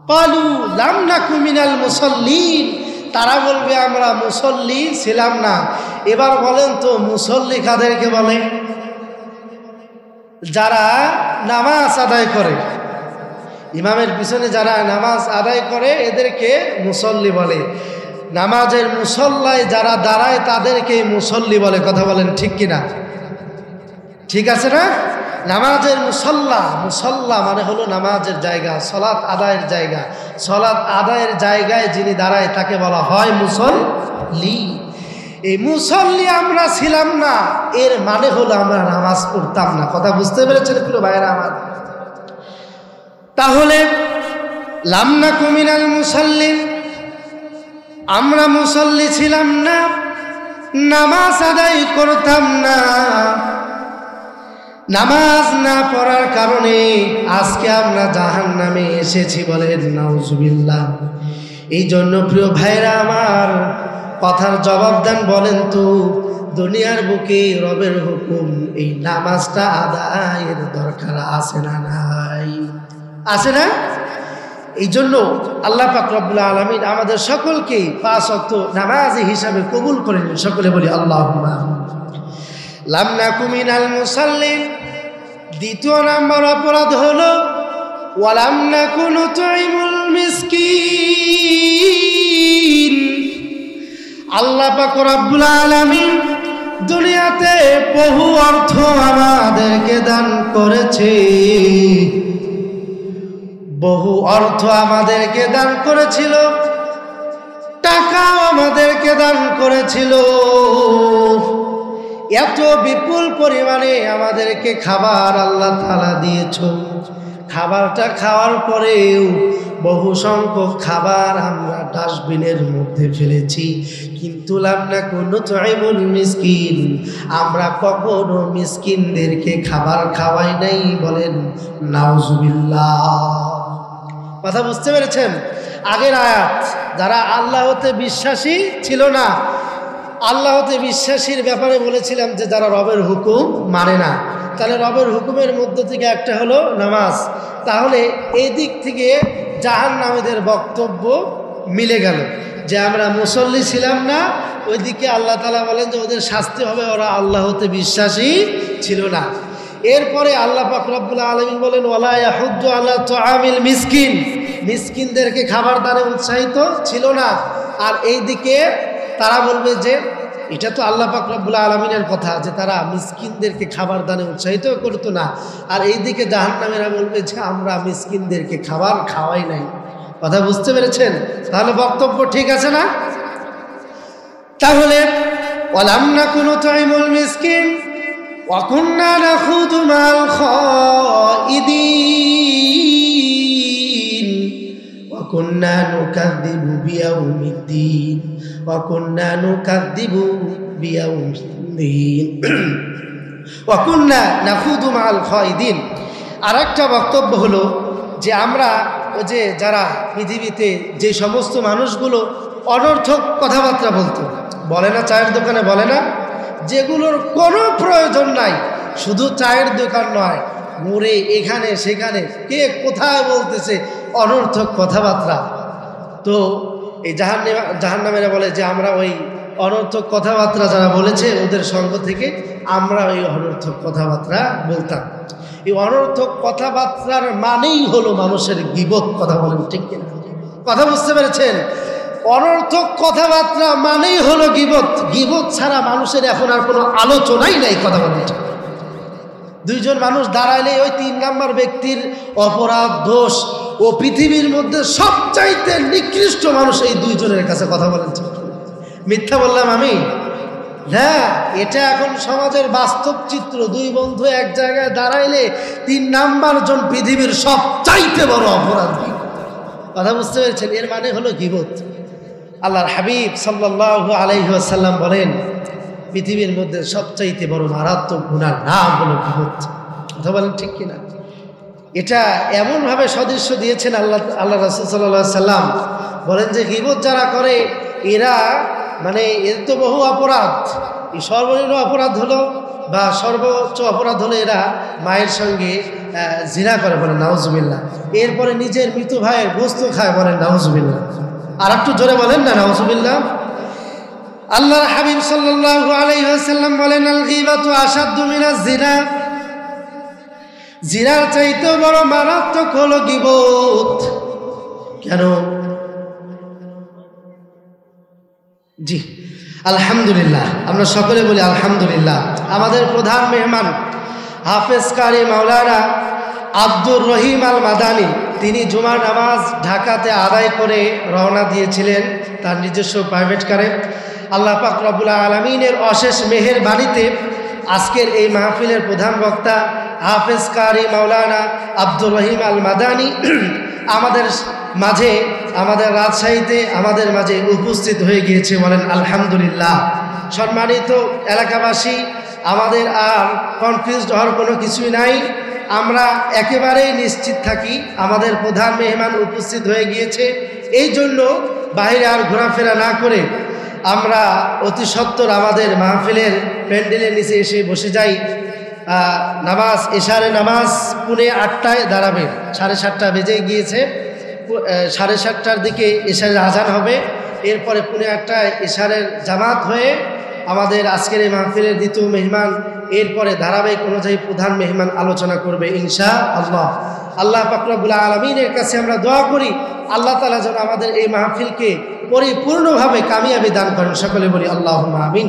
ক্বালু লাম নাকু মিনাল মুসাল্লিন, তারা বলবে আমরা মুসল্লি ছিলাম না। এবার বলেন তো মুসল্লি কাদেরকে বলে? যারা নামাজ আদায় করে, ইমামের পিছনে যারা নামাজ আদায় করে এদেরকে মুসল্লি বলে। নামাজের মুসল্লায় যারা দাঁড়ায় তাদেরকে মুসল্লি বলে। কথা বলেন ঠিক কিনা? ঠিক আছে না? নামাজের মুসল্লা, মুসল্লা মানে হলো নামাজের জায়গা, সলাৎ আদায়ের জায়গা। সলাৎ আদায়ের জায়গায় যিনি দাঁড়ায় তাকে বলা হয় মুসল্লি। এই মুসল্লি আমরা ছিলাম না, এর মানে হলো আমরা নামাজ পড়তাম না। কথা বুঝতে পেরেছেন প্রিয় ভাইরা আমার? তাহলে লাম নাকু মিনাল মুসাল্লিন, আমরা মুসল্লি ছিলাম না, নামাজ আদায় করতাম না। নামাজ না পড়ার কারণে আজকে আমরা জাহান্নামে এসেছি। বলেন নাউজুবিল্লাহ। এই জন্য প্রিয় ভাইরা আমার, কথার জবাব দেন, বলেন তো দুনিয়ার বুকে রবের হুকুম এই নামাজটা আদায়ের দরকার আছে না নাই? আছে না? এই জন্য আল্লাহ পাক রব্বুল আলামিন আমাদের সকলকে 5 ওয়াক্ত নামাজি হিসাবে কবুল করে নিন। সকলে বলি আল্লাহুম্মা আমিন। লাম নাকু মিনাল মুসাল্লিন। দ্বিতীয় নাম্বার অপরাধ হলো ওয়ালাম নাকু নুতঈমুল মিসকিন। আল্লাহ পাক রব্বুল আলামিন দুনিয়াতে বহু অর্থ আমাদেরকে দান করেছে, বহু অর্থ আমাদেরকে দান করেছিল, টাকাও আমাদেরকে দান করেছিল। এত বিপুল পরিমাণে আমাদেরকে খাবার আল্লাহ তাআলা দিয়েছ। খাবারটা খাওয়ার পরেও বহু সংখ্যক খাবার আমরা ডাস্টবিনের মধ্যে ফেলেছি, কিন্তু লাম নাকু নুতঈমুল মিসকিন, আমরা কখনো মিসকিনদেরকে খাবার খাওয়াই নাই। বলেন নাউজুবিল্লাহ। কথা বুঝতে পেরেছেন? আগের আয়াত, যারা আল্লাহতে বিশ্বাসী ছিল না, আল্লাহতে বিশ্বাসীর ব্যাপারে বলেছিলাম যে যারা রবের হুকুম মানে না। তাহলে রবের হুকুমের মধ্য থেকে একটা হলো নামাজ। তাহলে এই দিক থেকে জাহান্নামীদের বক্তব্য মিলে গেল যে আমরা মুসল্লি ছিলাম না। ওইদিকে আল্লাহ তাআলা বলেন যে ওদের শাস্তি হবে, ওরা আল্লাহতে বিশ্বাসী ছিল না। এরপরে আল্লাহ পাক রব্বুল আলামিন বলেন ওয়ালা ইয়াহুদ্দু আলা তুআমিল মিসকিন, মিসকিনদেরকে খাবার দানে উৎসাহিত ছিল না। আর এইদিকে তারা বলবে যে এটা তো আল্লাহ পাক রব্বুল আলামিনের কথা যে তারা মিসকিনদেরকে খাবার দানে উৎসাহিত করতো না। আর এইদিকে জাহান্নামীরা বলবে যে আমরা মিসকিনদেরকে খাবার খাওয়াই নাই। কথা বুঝতে পেরেছেন? তাহলে বক্তব্য ঠিক আছে না? তাহলে ওয়ালাম নাকু নুতঈমুল মিসকিন ওয়া কুন্না নাখুদু মাল খাইদিন ওয়া কুন্না নুকাযযিবু বিয়াউমিদ্দিন ওয়া কুন্না নুকাযযিবু বিয়াউমিদ্দিন ওয়া কুন্না নাখুদু মাল খাইদিন। আরেকটা বক্তব্য হলো যে আমরা ওই যে যারা পৃথিবীতে যে সমস্ত মানুষগুলো অনর্থক কথাবার্তা বলতো, বলে না চায়ের দোকানে, বলে না, যেগুলোর কোনো প্রয়োজন নাই, শুধু চায়ের দোকান নয়, মোড়ে এখানে সেখানে কে কোথায় বলতেছে অনর্থক কথাবার্তা। তো এই জাহান্নামীরা বলে যে আমরা ওই অনর্থক কথাবার্তা যারা বলেছে ওদের সঙ্গ থেকে আমরা ওই অনর্থক কথাবার্তা বলতাম। এই অনর্থক কথাবার্তার মানেই হলো মানুষের গীবত। কথা বলেন ঠিক কিনা? কথা বুঝতে পেরেছেন? অনর্থক কথাবার্তা মানেই হলো গীবত। গীবত ছাড়া মানুষের এখন আর কোনো আলোচনাই নাই কথা বলতে। দুইজন মানুষ দাঁড়াইলে ওই 3 নাম্বার ব্যক্তির অপরাধ দোষ, ও পৃথিবীর মধ্যে সবচাইতে নিকৃষ্ট মানুষ এই দুইজনের কাছে কথা বলেন। মিথ্যা বললাম আমি? না, এটা এখন সমাজের বাস্তব চিত্র। দুই বন্ধু এক জায়গায় দাঁড়াইলে 3 নাম্বার জন পৃথিবীর সবচাইতে বড় অপরাধী। কথা বুঝতে পেরেছেন? এর মানে হলো গীবত। আল্লাহর হাবিব সাল্লাল্লাহু আলাইহি ওয়াসাল্লাম বলেন, পৃথিবীর মধ্যে সবচাইতে বড় মারাত্মক গুনার নাম হলো গীবত। কথা বলেন ঠিক কিনা? এটা এমনভাবে সদৃশ্য দিয়েছেন আল্লাহ রাসূল সাল্লাল্লাহু আলাইহি সাল্লাম, বলেন যে গীবত যারা করে এরা মানে এর তো বহু অপরাধ। এই সর্বনিম্ন অপরাধ হলো বা সর্বোচ্চ অপরাধ হলো এরা মায়ের সঙ্গে জিনা করে, বলেন নাউজুবিল্লাহ। এরপরে নিজের মৃত ভাইয়ের গোস্ত খায়, বলেন নাউজুবিল্লাহ। আর একটু জোরে বলেন না নাউজুবিল্লাহ। আল্লাহর হাবিব সাল্লাল্লাহু আলাইহি ওয়াসাল্লাম বলেন, আল গীবাতু আশাদ্দু মিনাজ জিনা। জিনার চাইতেও বড় মারাত্মক হলো গীবত। কেন? জি আলহামদুলিল্লাহ, আমরা সকলে বলি আলহামদুলিল্লাহ। আমাদের প্রধান মেহমান হাফেজ কারি মাওলানা আব্দুর রহিম আল মাদানী, তিনি জুমার নামাজ ঢাকাতে আদায় করে রওনা দিয়েছিলেন তার নিজস্ব প্রাইভেট কারে। আল্লাহ পাক রব্বুল আলামিনের অশেষ মেহেরবানিতে আজকের এই মাহফিলের প্রধান বক্তা হাফেজ কারি মাওলানা আব্দুর রহিম আল মাদানী আমাদের মাঝে, আমাদের রাজশাহীতে আমাদের মাঝে উপস্থিত হয়ে গিয়েছে, বলেন আলহামদুলিল্লাহ। সম্মানিত এলাকাবাসী, আমাদের আর কনফিউজড হওয়ার কোনো কিছুই নাই। আমরা একেবারেই নিশ্চিত থাকি আমাদের প্রধান মেহমান উপস্থিত হয়ে গিয়েছে। এই জন্য বাইরে আর ঘোরাফেরা না করে আমরা অতি সত্বর আমাদের মাহফিলের প্যান্ডেলের নিচে এসে বসে যাই। নামাজ, এশারে নামাজ 7:45 দাঁড়াবে, 7:30 বেজে গিয়েছে। 7:30টার দিকে এশারের আজান হবে। এরপরে 7:45 এশারের জামাত হয়ে আমাদের আজকের এই মাহফিলের দ্বিতীয় মেহমান, এরপরে ধারাবাহিক অনুযায়ী প্রধান মেহমান আলোচনা করবে ইনশাআল্লাহ। আল্লাহ পাক রব্বুল আলামিনের কাছে আমরা দোয়া করি আল্লাহ তাআলা যেন আমাদের এই মাহফিলকে পরিপূর্ণভাবে কামিয়াবি দান করেন। সকলে বলি আল্লাহুম্মা আমিন।